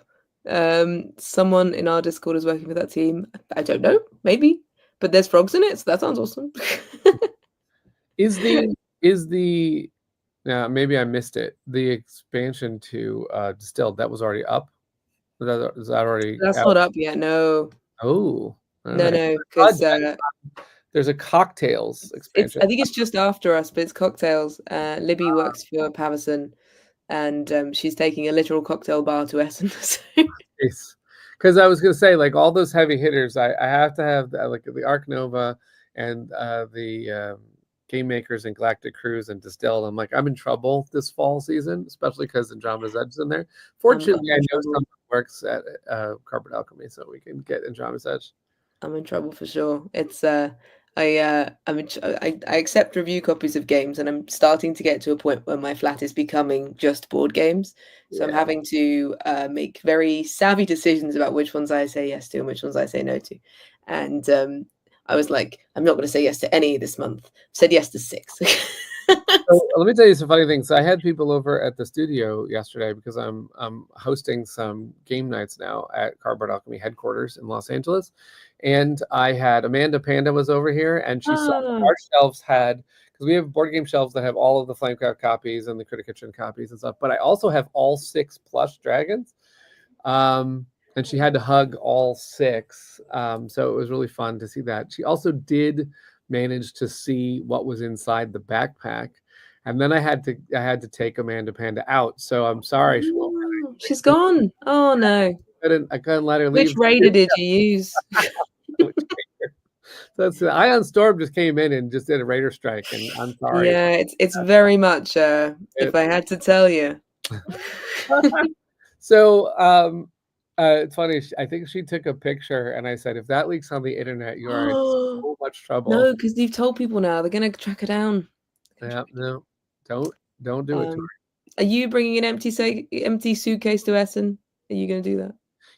Someone in our Discord is working with that team. I don't know, maybe, but there's frogs in it, so that sounds awesome. Is the maybe I missed it. The expansion to Distilled, that was already up. Is that already? That's not up yet. No. Oh. No, because there's a cocktails expansion. I think it's just after us, but it's cocktails. Libby works for Pavison, and she's taking a literal cocktail bar to Essen. Because I was going to say, like, all those heavy hitters, I have to have like the Ark Nova and the Game Makers and Galactic Cruise and Distilled. I'm like, I'm in trouble this fall season, especially because Andromeda's Edge is in there. Fortunately, I know someone works at Cardboard Alchemy, so we can get Andromeda's Edge. I'm in trouble for sure. It's I accept review copies of games, and I'm starting to get to a point where my flat is becoming just board games. So I'm having to make very savvy decisions about which ones I say yes to and which ones I say no to. And I was like, I'm not going to say yes to any this month. I said yes to 6. So let me tell you some funny things. I had people over at the studio yesterday because I'm hosting some game nights now at Cardboard Alchemy headquarters in Los Angeles, and I had Amanda Panda was over here, and she saw our shelves had, because we have board game shelves that have all of the Flamecraft copies and the Critic Kitchen copies and stuff, but I also have all 6 plush dragons, and she had to hug all 6, so it was really fun to see that. She also did managed to see what was inside the backpack, and then I had to take Amanda Panda out. So I'm sorry, she won't have Oh, anything. she's gone. Oh no. I couldn't let her Which leave. raider did you use? That's Ion Storm just came in and just did a Raider strike, and I'm sorry. Yeah, it's very much if I had to tell you. So it's funny. I think she took a picture, and I said, "If that leaks on the internet, you are in so much trouble." No, because you've told people now they're gonna track her down. Yeah, no, don't do it to her. Are you bringing an empty suitcase to Essen? Are you gonna do that?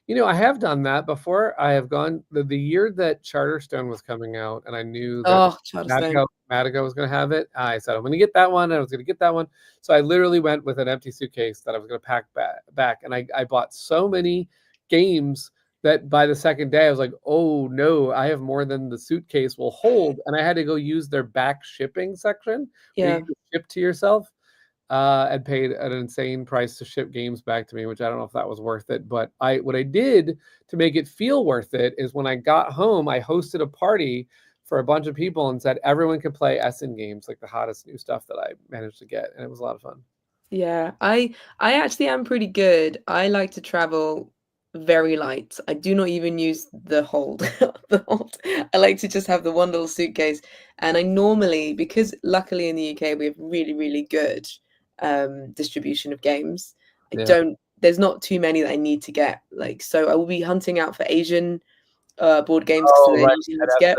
You know, I have done that before. I have gone the year that Charterstone was coming out, and I knew that Oh, Charterstone. Madigo was going to have it. I said, I'm going to get that one. I was going to get that one. So I literally went with an empty suitcase that I was going to pack back. And I bought so many games that by the second day, I was like, oh, no, I have more than the suitcase will hold. And I had to go use their back shipping section where you can ship to yourself. And paid an insane price to ship games back to me, which I don't know if that was worth it. But what I did to make it feel worth it is when I got home, I hosted a party for a bunch of people and said everyone could play Essen games, like the hottest new stuff that I managed to get, and it was a lot of fun. Yeah, I actually am pretty good. I like to travel very light. I do not even use the hold. The hold. I like to just have the one little suitcase. And I normally, because luckily in the UK we have really, really good distribution of games. There's not too many that I need to get. Like, so I will be hunting out for Asian board games because they're easy to get.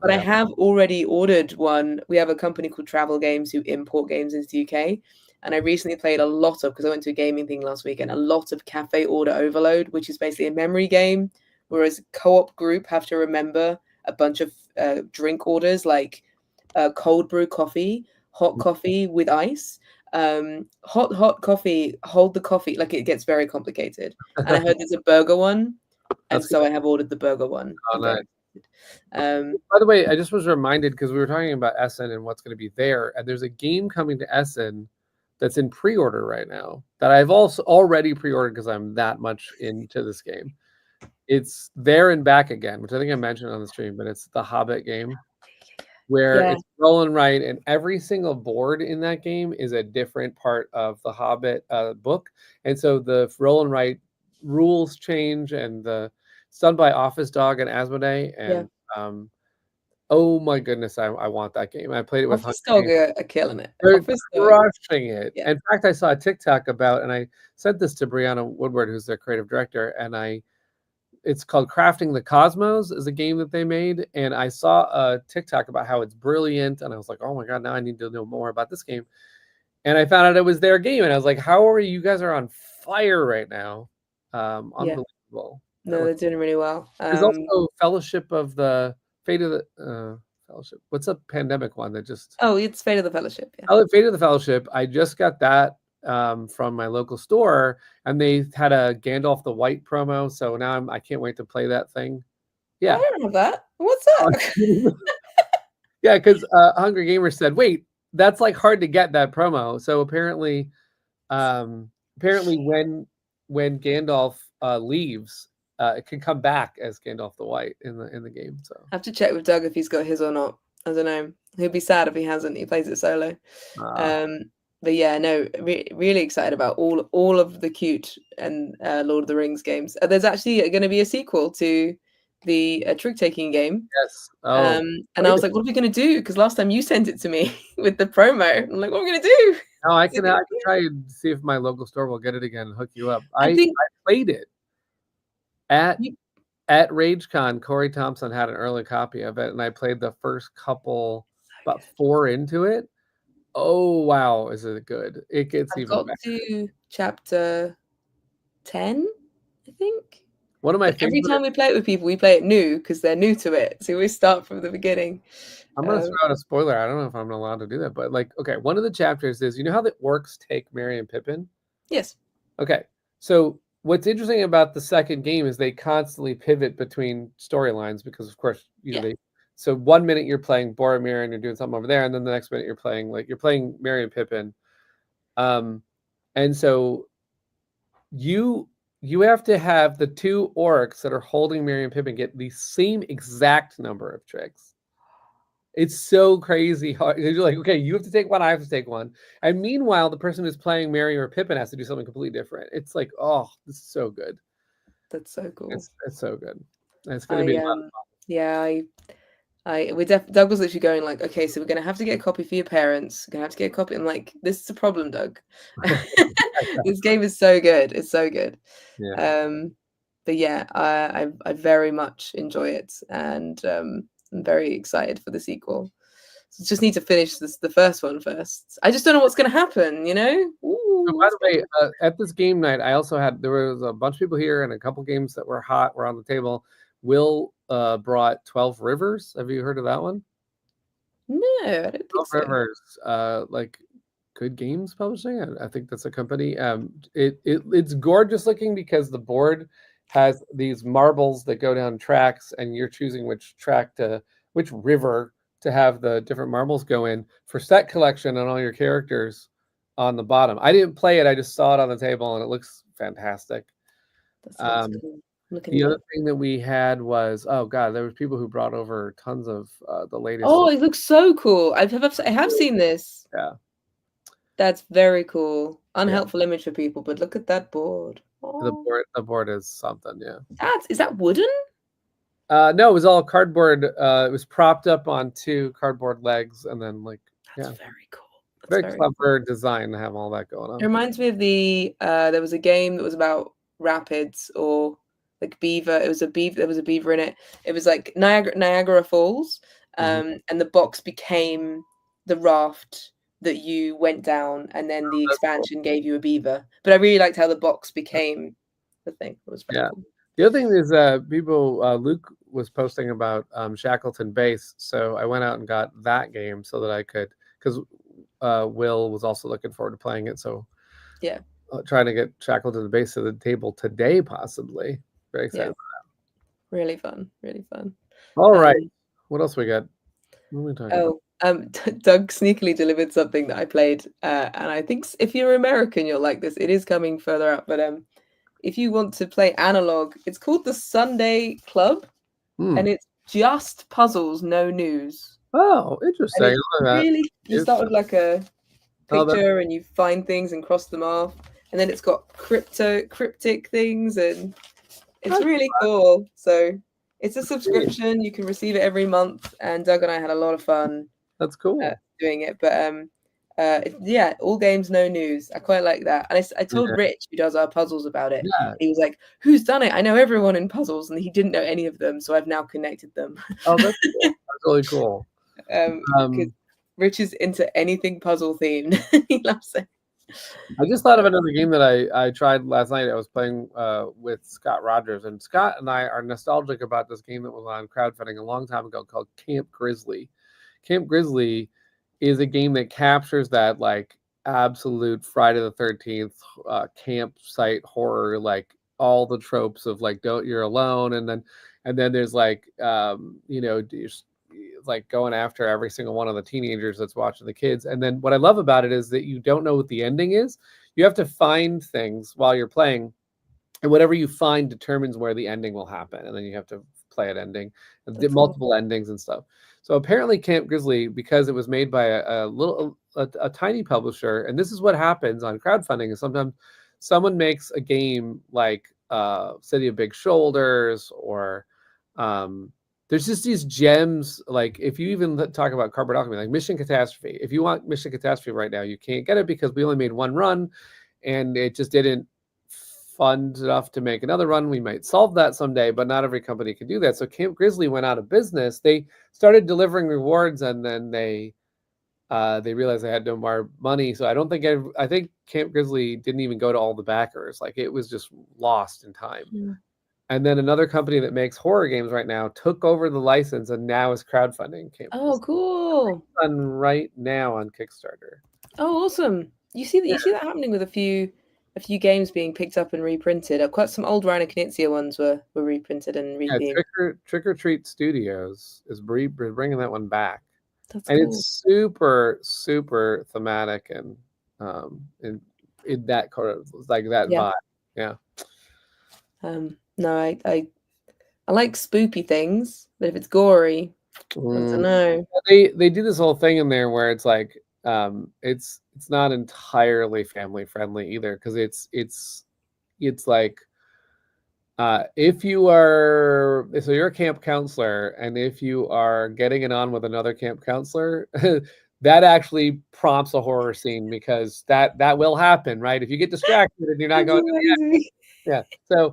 But I have already ordered one. We have a company called Travel Games who import games into the UK. And I recently played a lot of, because I went to a gaming thing last weekend, a lot of Cafe Order Overload, which is basically a memory game, whereas co-op group have to remember a bunch of drink orders like cold brew coffee, hot coffee with ice, hot coffee, hold the coffee, like it gets very complicated. And I heard there's a burger one, and so I have ordered the burger one. Oh, nice. By the way, I just was reminded because we were talking about Essen and what's going to be there, and there's a game coming to Essen that's in pre-order right now that I've also already pre-ordered because I'm that much into this game. It's There and Back Again, which I think I mentioned on the stream, but it's the Hobbit game where it's roll and write, and every single board in that game is a different part of the Hobbit book, and so the roll and write rules change, and it's done by Office Dog and Asmodee, and oh my goodness, I want that game. I played it with Office Dog are killing it. They're Office crushing it. Yeah. In fact, I saw a TikTok about, and I sent this to Brianna Woodward, who's their creative director, and it's called Crafting the Cosmos is a game that they made. And I saw a TikTok about how it's brilliant. And I was like, oh my God, now I need to know more about this game. And I found out it was their game. And I was like, how are you guys are on fire right now? Unbelievable. No, they're doing really well. There's also Fellowship of the Fate of the Fellowship. What's a pandemic one that just? Oh, it's Fate of the Fellowship. Yeah. Oh, Fate of the Fellowship. I just got that from my local store, and they had a Gandalf the White promo. So now I can't wait to play that thing. Yeah, I don't have that. What's that? Yeah, because Hungry Gamer said, "Wait, that's like hard to get that promo." So apparently when Gandalf leaves, it can come back as Gandalf the White in the game. So I have to check with Doug if he's got his or not. I don't know. He'll be sad if he hasn't. He plays it solo. But yeah, no, really excited about all of the cute and Lord of the Rings games. There's actually going to be a sequel to the trick-taking game. Yes. Oh, and I was like, what are we going to do? Because last time you sent it to me with the promo. I'm like, what are we going to do? No, I can try and see if my local store will get it again and hook you up. I played it at RageCon. Corey Thompson had an early copy of it, and I played the first couple, about 4 into it. Oh wow, is it good? It gets even better. To chapter 10, I think. One of my favorite. Every time we play it with people, we play it new because they're new to it. So we start from the beginning. I'm gonna throw out a spoiler. I don't know if I'm allowed to do that, but like, okay, one of the chapters is, you know how the orcs take Merry and Pippin? Yes. Okay, so what's interesting about the second game is they constantly pivot between storylines because, of course, so 1 minute you're playing Boromir and you're doing something over there, and then the next minute you're playing Merry and Pippin, and so you have to have the 2 orcs that are holding Merry and Pippin get the same exact number of tricks. It's so crazy hard. You're like, okay, you have to take one, I have to take one. And meanwhile, the person who's playing Mary or Pippin has to do something completely different. It's like, oh, this is so good. That's so cool. It's so good. And it's gonna be I a lot yeah, Doug was literally going like, okay, so we're gonna have to get a copy for your parents. We're gonna have to get a copy. I'm like, this is a problem, Doug. of This game is so good. It's so good. yeah. But yeah, I very much enjoy it, and I'm very excited for the sequel. So just need to finish the first one first. I just don't know what's gonna happen, you know? So Ooh, by the way, at this game night, I also had there was a bunch of people here and a couple games that were hot were on the table. Will brought 12 Rivers. Have you heard of that one? no, I don't think 12 so. Rivers, like Good Games Publishing. I think that's a company. It's gorgeous looking because the board has these marbles that go down tracks, and you're choosing which river to have the different marbles go in for set collection on all your characters on the bottom. I didn't play it; I just saw it on the table, and it looks fantastic. That sounds Um, cool. I'm looking the it other up. thing that we had was, oh god, there was people who brought over tons of the latest. Oh, it looks so cool. I have seen this. Yeah, That's very cool. yeah. Unhelpful image for people, but look at that board. Oh, The board is something, yeah. is that wooden? No, it was all cardboard. It was propped up on two cardboard legs, and then That's yeah, very cool. That's very very cool. clever design to have all that going It on. reminds me of there was a game that was about rapids or like beaver. It was a beaver. There was a beaver in it. It was like Niagara Falls, Mhm. and the box became the raft that you went down, and then the That's cool. expansion gave you a beaver. But I really liked how the box became the thing. It was very Yeah. cool. The other thing is, Luke was posting about Shackleton Base, so I went out and got that game so that I could, because Will was also looking forward to playing it, so Yeah, trying to get Shackleton Base to the table today, possibly. Very yeah, excited. really fun, really fun. All right, Um, what else we got? What are we talking about? Doug sneakily delivered something that I played, and I think if you're American, you'll like this. It is coming further up, but if you want to play analog, it's called the Sunday Club, Hmm. and it's just puzzles, no news. Oh, And interesting. it's I like that. really, you start with like a Oh, that's picture and you find things and cross them off, and then it's got cryptic things, and it's that's really cool. So it's a neat. subscription. You can receive it every month, and Doug and I had a lot of fun That's cool. doing it. But yeah, all games, no news. I quite like that. And I told Yeah, Rich, who does our puzzles, about it. yeah. He was like, "Who's done it? I know everyone in puzzles," and he didn't know any of them, so I've now connected them. Oh, that's cool. That's really cool. Because Rich is into anything puzzle themed. He loves it. I just thought of another game that I tried last night. I was playing with Scott Rogers, and Scott and I are nostalgic about this game that was on crowdfunding a long time ago called Camp Grizzly. Camp Grizzly is a game that captures that like absolute Friday the 13th campsite horror, like all the tropes of like don't you're alone, and then there's like like going after every single one of the teenagers that's watching the kids. And then what I love about it is that you don't know what the ending is. You have to find things while you're playing, and whatever you find determines where the ending will happen. And then you have to play an ending, That's multiple awesome. endings and stuff. So apparently, Camp Grizzly, because it was made by a tiny publisher, and this is what happens on crowdfunding: is sometimes someone makes a game like City of Big Shoulders or there's just these gems. Like if you even talk about Cardboard Alchemy, like Mission Catastrophe, if you want Mission Catastrophe right now, you can't get it because we only made one run and it just didn't fund enough to make another run. We might solve that someday, but not every company can do that. So Camp Grizzly went out of business. They started delivering rewards, and then they realized they had no more money. So I think Camp Grizzly didn't even go to all the backers. Like it was just lost in time. Mm. And then another company that makes horror games right now took over the license and now is crowdfunding Camp Oh, Grizzly. cool. On right now on Kickstarter. Oh, awesome. You Yeah, see that happening with a few games being picked up and reprinted. Quite some old Reiner Knizia ones were reprinted and yeah. rethemed. Trick or Treat Studios is bringing that one back, That's and cool. it's super thematic and in that kind of like that Yeah. vibe. Yeah, No, I like spoopy things, but if it's gory, I don't know. They do this whole thing in there where it's like it's not entirely family friendly either, because it's like if you are, so you're a camp counselor, and if you are getting it on with another camp counselor, that actually prompts a horror scene, because that will happen, right? If you get distracted and you're not That's going to amazing. the yeah. So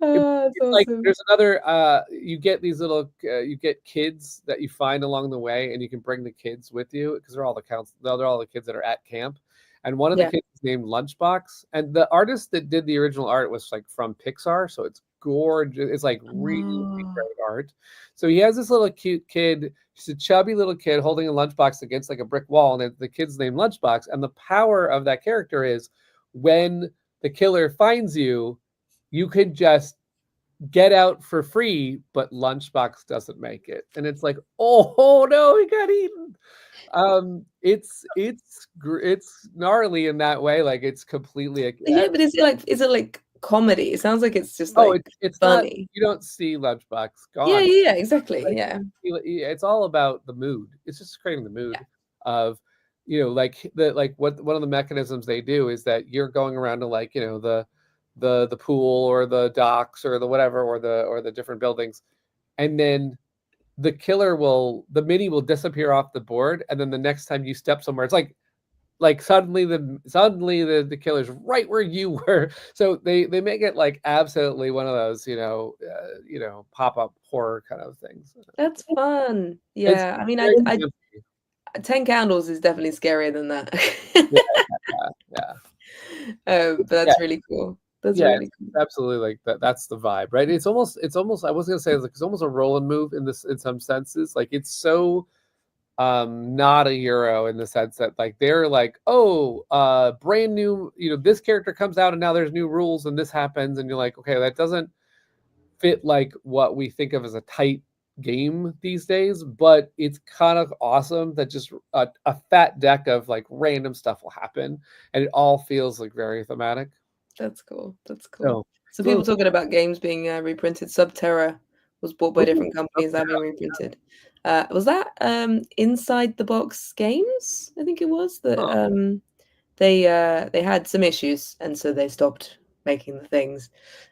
Oh, that's it's like awesome. there's another you get these little you get kids that you find along the way, and you can bring the kids with you, because they're all the kids that are at camp. And one of the Yeah. kids is named Lunchbox, and the artist that did the original art was like from Pixar, so it's gorgeous. It's like really Oh, great art. So he has this little cute kid. She's a chubby little kid holding a lunchbox against like a brick wall, and the kid's named Lunchbox. And the power of that character is when the killer finds you, you could just get out for free, but Lunchbox doesn't make it. And it's like, oh no, he got eaten. It's gnarly in that way. Like it's completely yeah, but is it like comedy? It sounds like it's just oh, like it's not, funny. you don't see Lunchbox Yeah, gone. yeah, yeah, exactly. Like, Yeah. it's all about the mood. It's just creating the mood Yeah. of, like what one of the mechanisms they do is that you're going around to, like, the pool or the docks or the whatever, or the different buildings, and then the mini will disappear off the board, and then the next time you step somewhere, it's like suddenly the killer's right where you were. So they make it like absolutely one of those pop-up horror kind of things. That's fun. It's Yeah. I mean, very I campy. 10 Candles is definitely scarier than that. Yeah, yeah, But yeah, that's really cool. That's yeah. really It's cool. absolutely like that. That's the vibe, right? It's almost. I was gonna say it's almost a roll and move in some senses. Like it's so not a Euro in the sense that like they're like, oh, brand new, this character comes out and now there's new rules and this happens, and you're like, okay, that doesn't fit like what we think of as a tight game these days, but it's kind of awesome that just a fat deck of like random stuff will happen, and it all feels like very thematic. That's cool. That's cool. So So so people talking about games being reprinted. Subterra was bought by different ooh, companies that have been reprinted. Was that Inside the Box Games? I think it was that huh. they had some issues, and so they stopped making the things.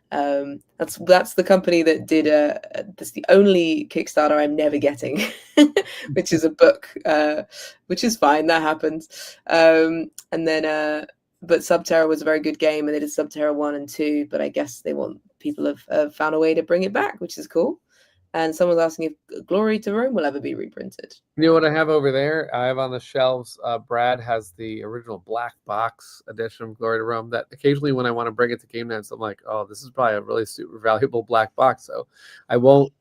That's the company that did that's the only Kickstarter I'm never getting, which is a book, which is fine, that happens. And then but Subterra was a very good game, and they did Subterra 1 and 2, but I guess people have found a way to bring it back, which is cool. And someone's asking if Glory to Rome will ever be reprinted. You know what I have over there? I have on the shelves. Brad has the original black box edition of Glory to Rome. That occasionally, when I want to bring it to game nights, I'm like, "Oh, this is probably a really super valuable black box." So, I won't,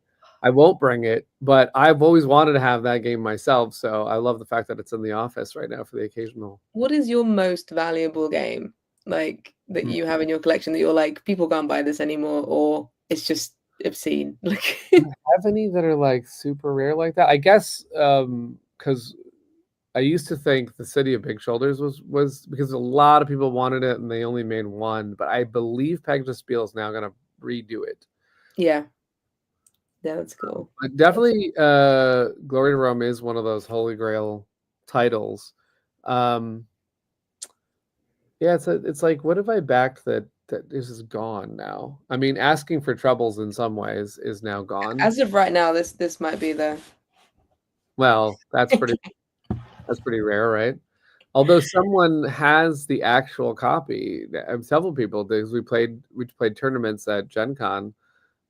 I won't bring it. But I've always wanted to have that game myself. So I love the fact that it's in the office right now for the occasional. What is your most valuable game, like, that Hmm. you have in your collection that you're like, people can't buy this anymore, or it's just obscene? Like, Do I have any that are like super rare like that? I guess because I used to think the City of Big Shoulders was because a lot of people wanted it and they only made one, but I believe Pegasus Spiel is now going to redo it. yeah, yeah, that's cool. But That's definitely, Glory to Rome is one of those holy grail titles. Um, yeah, it's like, what have I backed that this is gone now? I mean, Asking for Troubles in some ways is now gone. as of right now, this might be the Well, that's pretty rare, right? Although someone has the actual copy, several people did. 'Cause we played tournaments at Gen Con,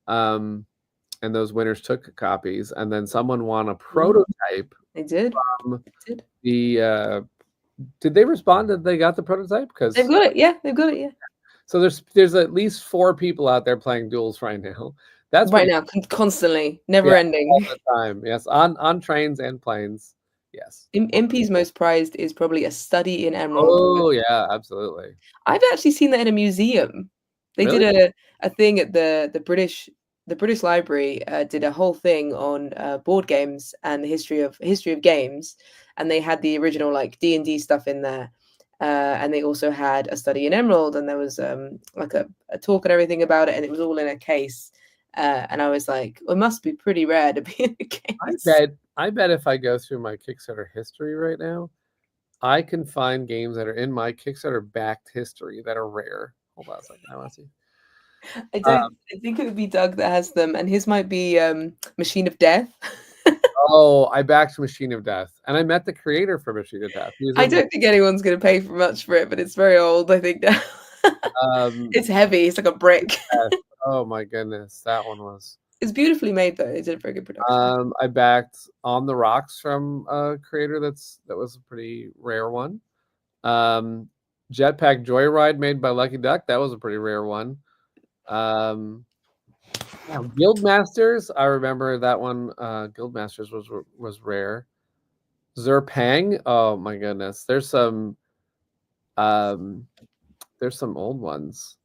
um, and those winners took copies, and then someone won a prototype they did. from They did. the. Did they respond that they got the prototype? They've Because got it. Yeah, they've got it. Yeah. so there's at least 4 people out there playing duels right now. That's Right pretty. now, constantly, never Yeah, all ending. the time. Yes, on trains and planes. Yes. Impy's most prized is probably A Study in Emerald. Oh yeah, absolutely. I've actually seen that in a museum. They did Really? a thing at the British Library, did a whole thing on board games and the history of games, and they had the original like D&D stuff in there, and they also had A Study in Emerald, and there was like a talk and everything about it, and it was all in a case. and I was like, well, it must be pretty rare to be in a case. I bet if I go through my Kickstarter history right now, I can find games that are in my Kickstarter backed history that are rare. Hold on a second, I want to see. I don't. I think it would be Doug that has them, and his might be Machine of Death. Oh, I backed Machine of Death, and I met the creator for Machine of Death. I don't think anyone's going to pay for much for it, but it's very old. I think now. It's heavy. It's like a brick. Oh my goodness, that one was. It's beautifully made though. They did a very good production. I backed On the Rocks from a creator that was a pretty rare one. Jetpack Joyride made by Lucky Duck, that was a pretty rare one. Guildmasters, I remember that one. Guildmasters was rare. Zerpang, oh my goodness, there's some old ones.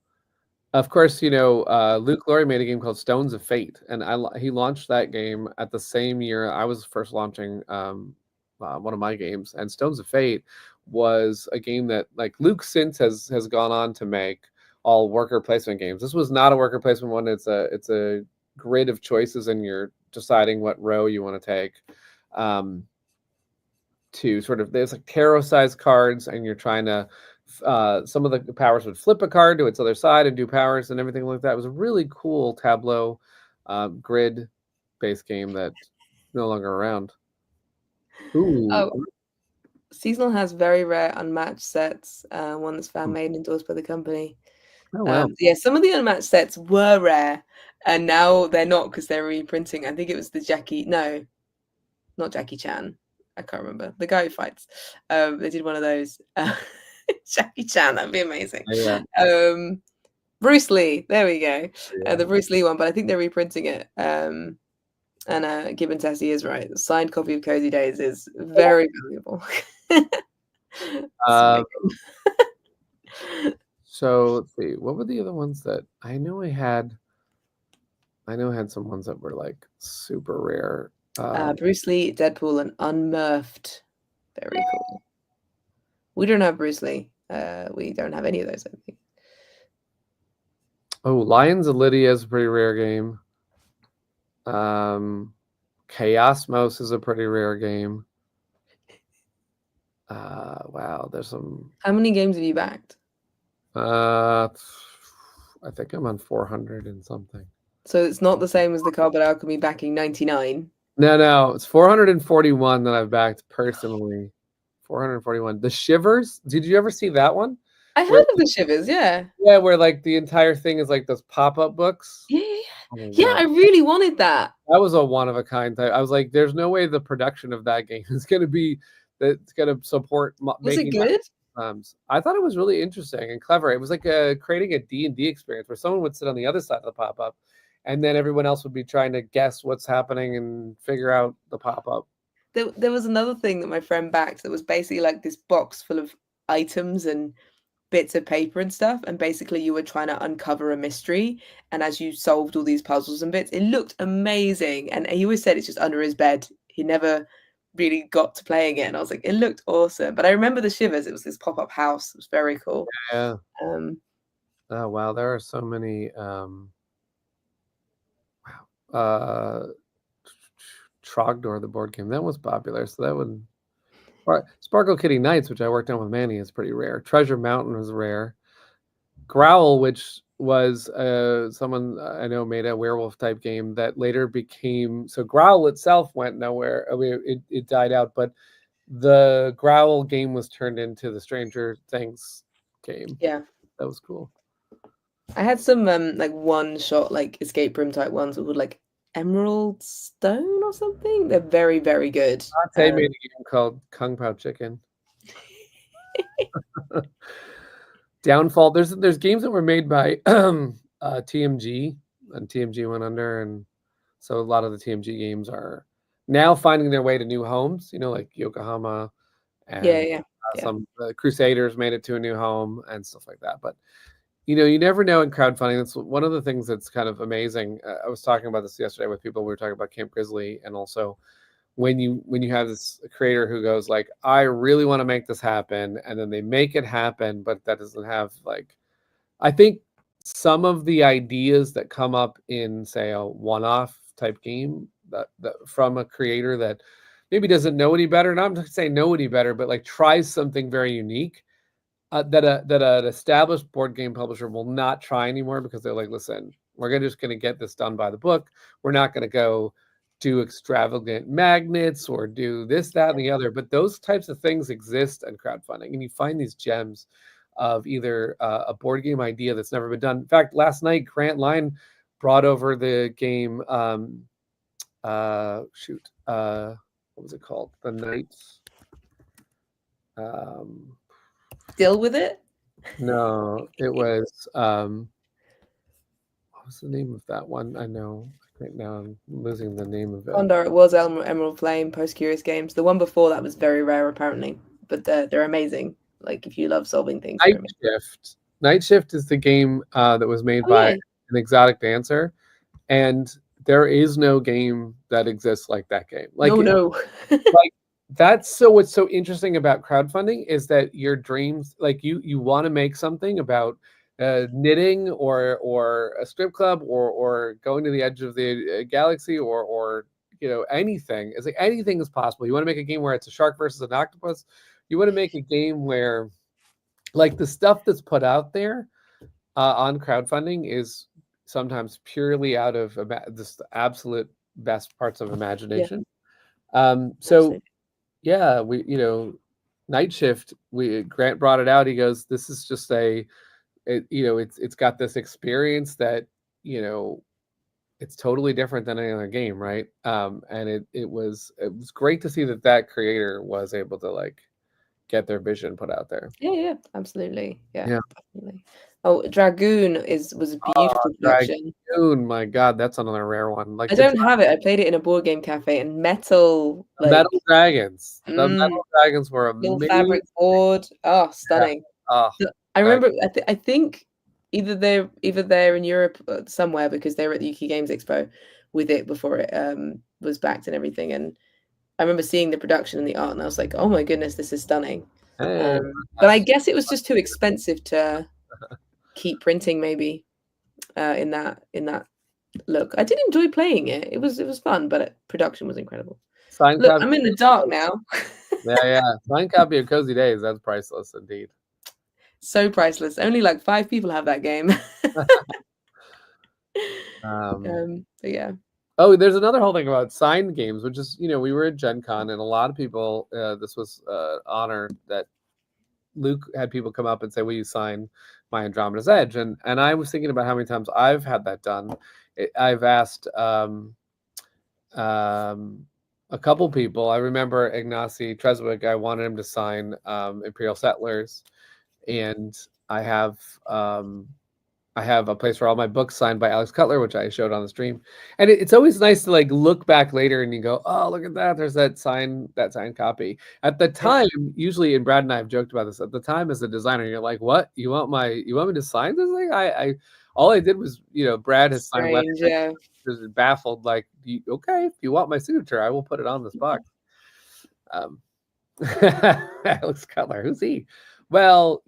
Of course, Luke Laurie made a game called Stones of Fate, and he launched that game at the same year I was first launching one of my games. And Stones of Fate was a game that, like, Luke since has gone on to make all worker placement games. This was not a worker placement one. It's a grid of choices, and you're deciding what row you want to take. To sort of, there's like tarot-sized cards, and you're trying to. Some of the powers would flip a card to its other side and do powers and everything like that. It was a really cool tableau grid-based game that's no longer around. Ooh. Oh, Seasonal has very rare unmatched sets. One that's fan made and endorsed by the company. Oh, wow. Yeah, some of the unmatched sets were rare, and now they're not because they're reprinting. I think it was not Jackie Chan. I can't remember the guy who fights. They did one of those. Jackie Chan, that'd be amazing. Yeah. Bruce Lee, there we go. Yeah. The Bruce Lee one, but I think they're reprinting it. And Gibbon Tessie is right. The signed copy of Cozy Days is very valuable. So let's see. What were the other ones that I know I had? I know I had some ones that were like super rare. Bruce Lee, Deadpool, and Unmurfed. Very cool. We don't have Bruce Lee. We don't have any of those, I think. Oh, Lions of Lydia is a pretty rare game. Chaosmos is a pretty rare game. Wow, there's some. How many games have you backed? I think I'm on 400 and something. So it's not the same as the Cardboard Alchemy backing 99. No, it's 441 that I've backed personally. 441. The Shivers. Did you ever see that one? I heard of the Shivers, yeah. Yeah, where like the entire thing is like those pop-up books. Yeah. Yeah, I really wanted that. That was a one-of-a-kind type. I was like, there's no way the production of that game is going to be that's going to support Was it good? I thought it was really interesting and clever. It was like creating a D&D experience where someone would sit on the other side of the pop-up, and then everyone else would be trying to guess what's happening and figure out the pop-up. There was another thing that my friend backed that was basically like this box full of items and bits of paper and stuff, and basically you were trying to uncover a mystery, and as you solved all these puzzles and bits, it looked amazing. And he always said it's just under his bed. He never really got to playing it, and I was like, it looked awesome. But I remember the Shivers. It was this pop-up house. It was very cool. Yeah. Oh wow, there are so many. Trogdor, the board game, that was popular, so that would. Sparkle Kitty Nights, which I worked on with Manny, is pretty rare. Treasure Mountain was rare. Growl, which was someone I know made a werewolf type game that later became. So Growl itself went nowhere. I mean, it died out, but the Growl game was turned into the Stranger Things game. Yeah, that was cool. I had some like one-shot like escape room type ones that would like Emerald Stone or something. They're very, very good. They made a game called Kung Pao Chicken. Downfall. There's games that were made by TMG, and TMG went under, and so a lot of the TMG games are now finding their way to new homes. Like Yokohama, and some Crusaders made it to a new home and stuff like that. But you never know in crowdfunding. That's one of the things that's kind of amazing. I was talking about this yesterday with people. We were talking about Camp Grizzly, and also when you have this creator who goes like, I really want to make this happen, and then they make it happen, but that doesn't have like, I think some of the ideas that come up in, say, a one-off type game that from a creator that maybe doesn't know any better, not to say know any better, but like tries something very unique, that an established board game publisher will not try anymore, because they're like, listen, we're just going to get this done by the book. We're not going to go do extravagant magnets or do this, that, and the other. But those types of things exist in crowdfunding, and you find these gems of either a board game idea that's never been done. In fact, last night Grant Line brought over the game. What was it called? The Knights. Deal with it. No, it was. What was the name of that one? I know. Right now I'm losing the name of it. Condor, it was Emerald Flame, Post Curious Games. The one before that was very rare, apparently, but they're amazing. Like, if you love solving things. Night Shift. Night Shift is the game that was made by an exotic dancer, and there is no game that exists like that game. Like, no. Like, that's so. What's so interesting about crowdfunding is that your dreams, like you want to make something about knitting or a strip club or going to the edge of the galaxy or anything. It's like anything is possible. You want to make a game where it's a shark versus an octopus. You want to make a game where, like, the stuff that's put out there on crowdfunding is sometimes purely out of just the absolute best parts of imagination. So Absolutely. yeah, Night Shift, Grant brought it out. He goes, this is just it's got this experience that, it's totally different than any other game, right? And it was great to see that creator was able to, like, get their vision put out there. Yeah, absolutely. Yeah. Definitely. Oh, Dragoon was a beautiful production. Dragoon, my God, that's another rare one. Like, I don't have it. I played it in a board game cafe, and metal, Metal Dragons. The Mm. Metal Dragons were little amazing. fabric board. Oh, stunning. Oh, I remember. I think either they're in Europe somewhere, because they were at the UK Games Expo with it before it was backed and everything. And I remember seeing the production and the art, and I was like, oh my goodness, this is stunning. hey, But I guess it was just too expensive to keep printing, maybe in that look. I did enjoy playing it. It was fun, but production was incredible. signed Look, copy. I'm in the dark now. Yeah. Signed copy of Cozy Days. That's priceless indeed. So priceless. Only like 5 people have that game. But yeah. Oh, there's another whole thing about signed games, which is, we were at Gen Con, and a lot of people, this was honor that Luke had people come up and say, will you sign my Andromeda's Edge? And I was thinking about how many times I've had that done. I've asked a couple people. I remember Ignacy Treswick, I wanted him to sign Imperial Settlers, and I have a place where all my books signed by Alex Cutler, which I showed on the stream. And it's always nice to, like, look back later and you go, oh, look at that. There's that signed copy. At the time, usually, and Brad and I have joked about this, at the time as a designer, you're like, what? You want me to sign this thing? All I did was, Brad has signed letters. Yeah. Just baffled, like, okay, if you want my signature, I will put it on this box. Alex Cutler, who's he? Well,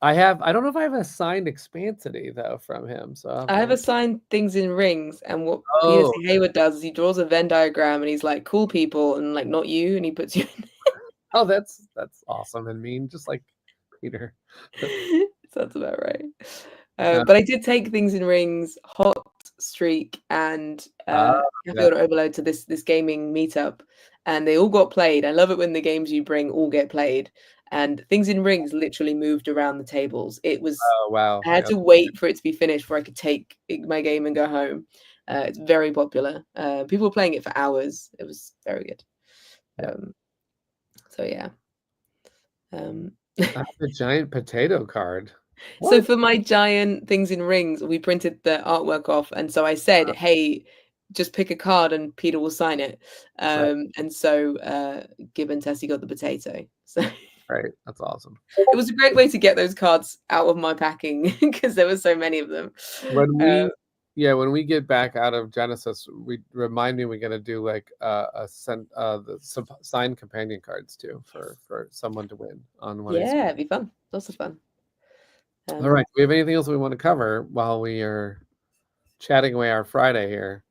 I don't know if I have a signed Expansity though from him. So I have assigned Things in Rings, and what Peter C. Hayward does is he draws a Venn diagram, and he's like, cool people, and like, not you, and he puts you in. Oh, that's awesome and mean, just like Peter. Sounds about right. But I did take Things in Rings, Hot Streak, and Cafe Overload to this gaming meetup, and they all got played. I love it when the games you bring all get played. And Things in Rings literally moved around the tables. It was, wow. I had to wait for it to be finished before I could take my game and go home. It's very popular. People were playing it for hours. It was very good. So yeah. I have a giant potato card. What? So for my giant Things in Rings, we printed the artwork off, and so I said, hey, just pick a card and Peter will sign it. And so Gib and Tessie got the potato. So right, that's awesome. It was a great way to get those cards out of my packing, because there were so many of them. When we get back out of Genesis, remind me we're gonna do like the signed companion cards too for someone to win on one. Yeah, it'd be fun. Lots of fun. All right. Do we have anything else we want to cover while we are chatting away our Friday here?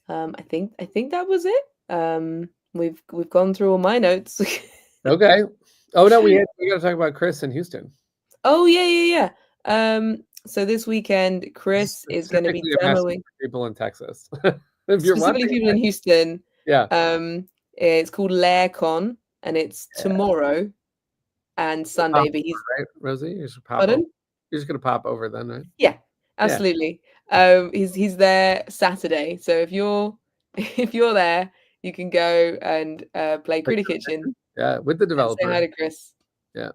I think that was it. We've gone through all my notes. Okay. Oh no, we got to talk about Chris in Houston. Oh yeah. So this weekend, Chris is going to be Specifically, I'm asking demoing. for people in Texas. If you're Specifically, watching, people in Houston. yeah. It's called LairCon, and it's tomorrow and Sunday. But he's Right, Rosie? You should pop over. pardon? You're just gonna pop over then, right? Yeah, absolutely. He's there Saturday. So if you're if you're there, you can go and play Critter Kitchen Yeah, with the and say developer. hi to Chris. Yeah.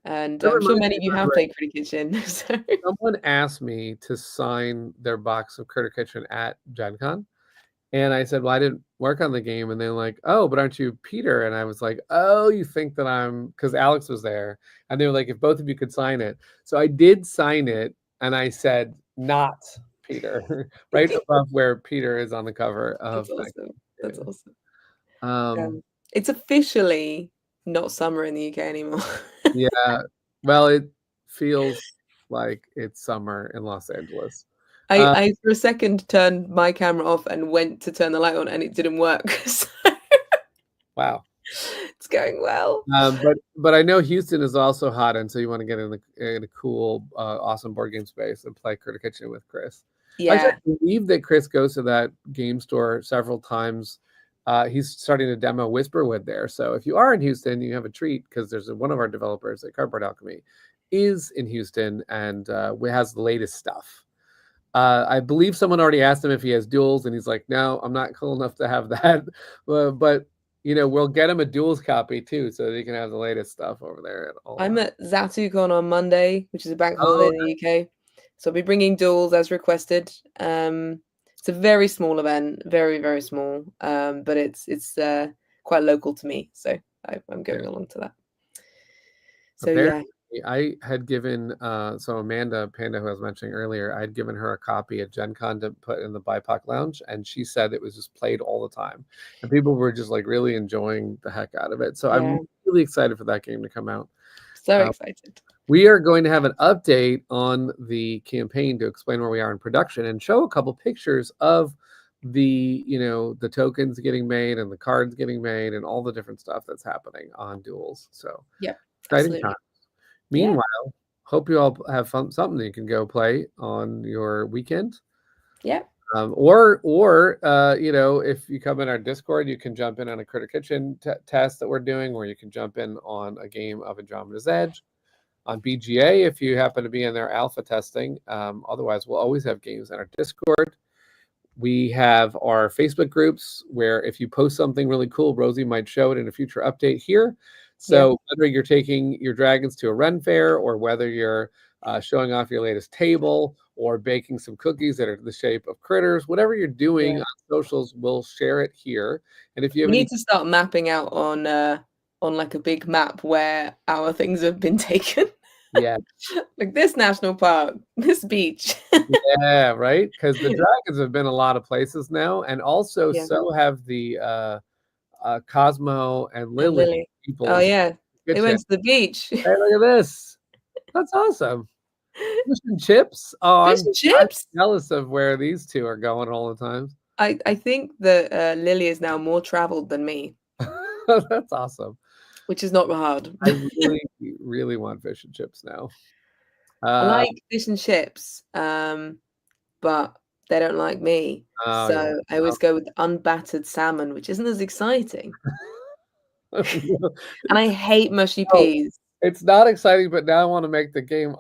And That I'm sure reminds many me, of you by the have way, played Critter Kitchen. So someone asked me to sign their box of Critter Kitchen at Gen Con. And I said, well, I didn't work on the game. And they're like, oh, but aren't you Peter? And I was like, oh, you think that I'm, because Alex was there. And they were like, if both of you could sign it. So I did sign it. And I said, not Peter, right above where Peter is on the cover of that's awesome. That's awesome. It's officially not summer in the UK anymore. Yeah. Well, it feels like it's summer in Los Angeles. I for a second turned my camera off and went to turn the light on, and it didn't work. So Wow. it's going well. But I know Houston is also hot, and so you want to get in a cool, awesome board game space and play Critter Kitchen with Chris. Actually, Yeah, I believe that Chris goes to that game store several times. He's starting to demo Whisperwood there. So if you are in Houston, you have a treat because there's one of our developers at Cardboard Alchemy is in Houston and has the latest stuff. I believe someone already asked him if he has duels, and he's like, "No, I'm not cool enough to have that." But we'll get him a duels copy too, so that he can have the latest stuff over there at all. I'm at ZatuCon on Monday, which is a bank holiday in the UK. So I'll be bringing duels as requested. It's a very small event, very very small, but it's quite local to me, so I'm going along to that. So apparently, I had given so Amanda Panda, who I was mentioning earlier, I had given her a copy at Gen Con to put in the BIPOC lounge, and she said it was just played all the time, and people were just like really enjoying the heck out of it. So I'm really excited for that game to come out. So excited. We are going to have an update on the campaign to explain where we are in production and show a couple pictures of the the tokens getting made and the cards getting made and all the different stuff that's happening on duels. So exciting times. Meanwhile, hope you all have fun, something that you can go play on your weekend. Yeah. Or if you come in our Discord, you can jump in on a Critter Kitchen test that we're doing, or you can jump in on a game of Andromeda's Edge. On BGA, if you happen to be in their alpha testing. Otherwise, we'll always have games in our Discord. We have our Facebook groups where if you post something really cool, Rosie might show it in a future update here. So whether you're taking your dragons to a Ren fair or whether you're showing off your latest table or baking some cookies that are the shape of critters, whatever you're doing on socials, we'll share it here. And if you have need to start mapping out on like a big map where our things have been taken. Yeah. Like this national park, this beach. Yeah, right? Because the dragons have been a lot of places now. And also so have the Cosmo and Lily people. Oh, yeah. They went to the beach. Hey, look at this. That's awesome. Fish and chips? Oh, Fish and chips? I'm jealous of where these two are going all the time. I think that Lily is now more traveled than me. That's awesome. Which is not hard. I really, really want fish and chips now. I like fish and chips, but they don't like me. So I always go with unbattered salmon, which isn't as exciting. And I hate mushy peas. It's not exciting, but now I want to make the game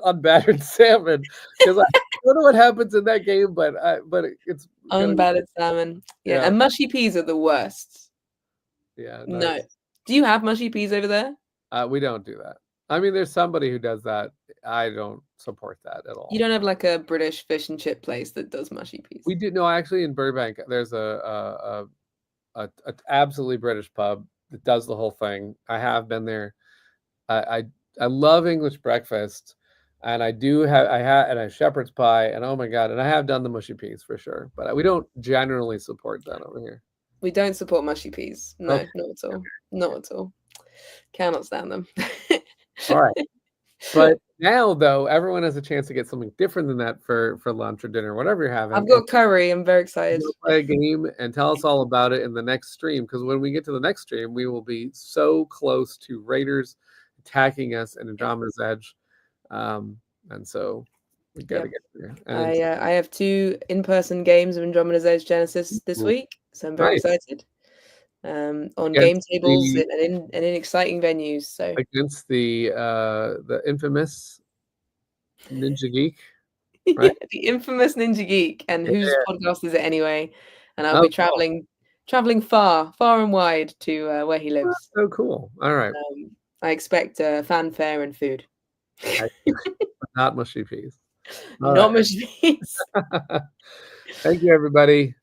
unbattered salmon because I don't know what happens in that game, but it's unbattered salmon. Yeah, and mushy peas are the worst. Yeah. No. Do you have mushy peas over there? We don't do that. I mean, there's somebody who does that. I don't support that at all. You don't have like a British fish and chip place that does mushy peas? We do. No, actually, in Burbank, there's a absolutely British pub that does the whole thing. I have been there. I love English breakfast, and I have shepherd's pie, and oh my god, and I have done the mushy peas for sure, but we don't generally support that over here. We don't support mushy peas. No, not at all. Not at all. Cannot stand them. All right. But now, though, everyone has a chance to get something different than that for lunch or dinner, whatever you're having. I've got curry. I'm very excited. We'll play a game and tell us all about it in the next stream. Because when we get to the next stream, we will be so close to raiders attacking us in Andromeda's Edge, and so we got to get there. And I have 2 in-person games of Andromeda's Edge Genesis this week, so I'm very excited. On game tables and in exciting venues. So against the infamous Ninja Geek, right? The infamous Ninja Geek, and whose podcast is it anyway? And I'll be traveling far and wide to where he lives. So cool! All right, I expect fanfare and food. Not mushy peas. Not mushy peas. Thank you, everybody.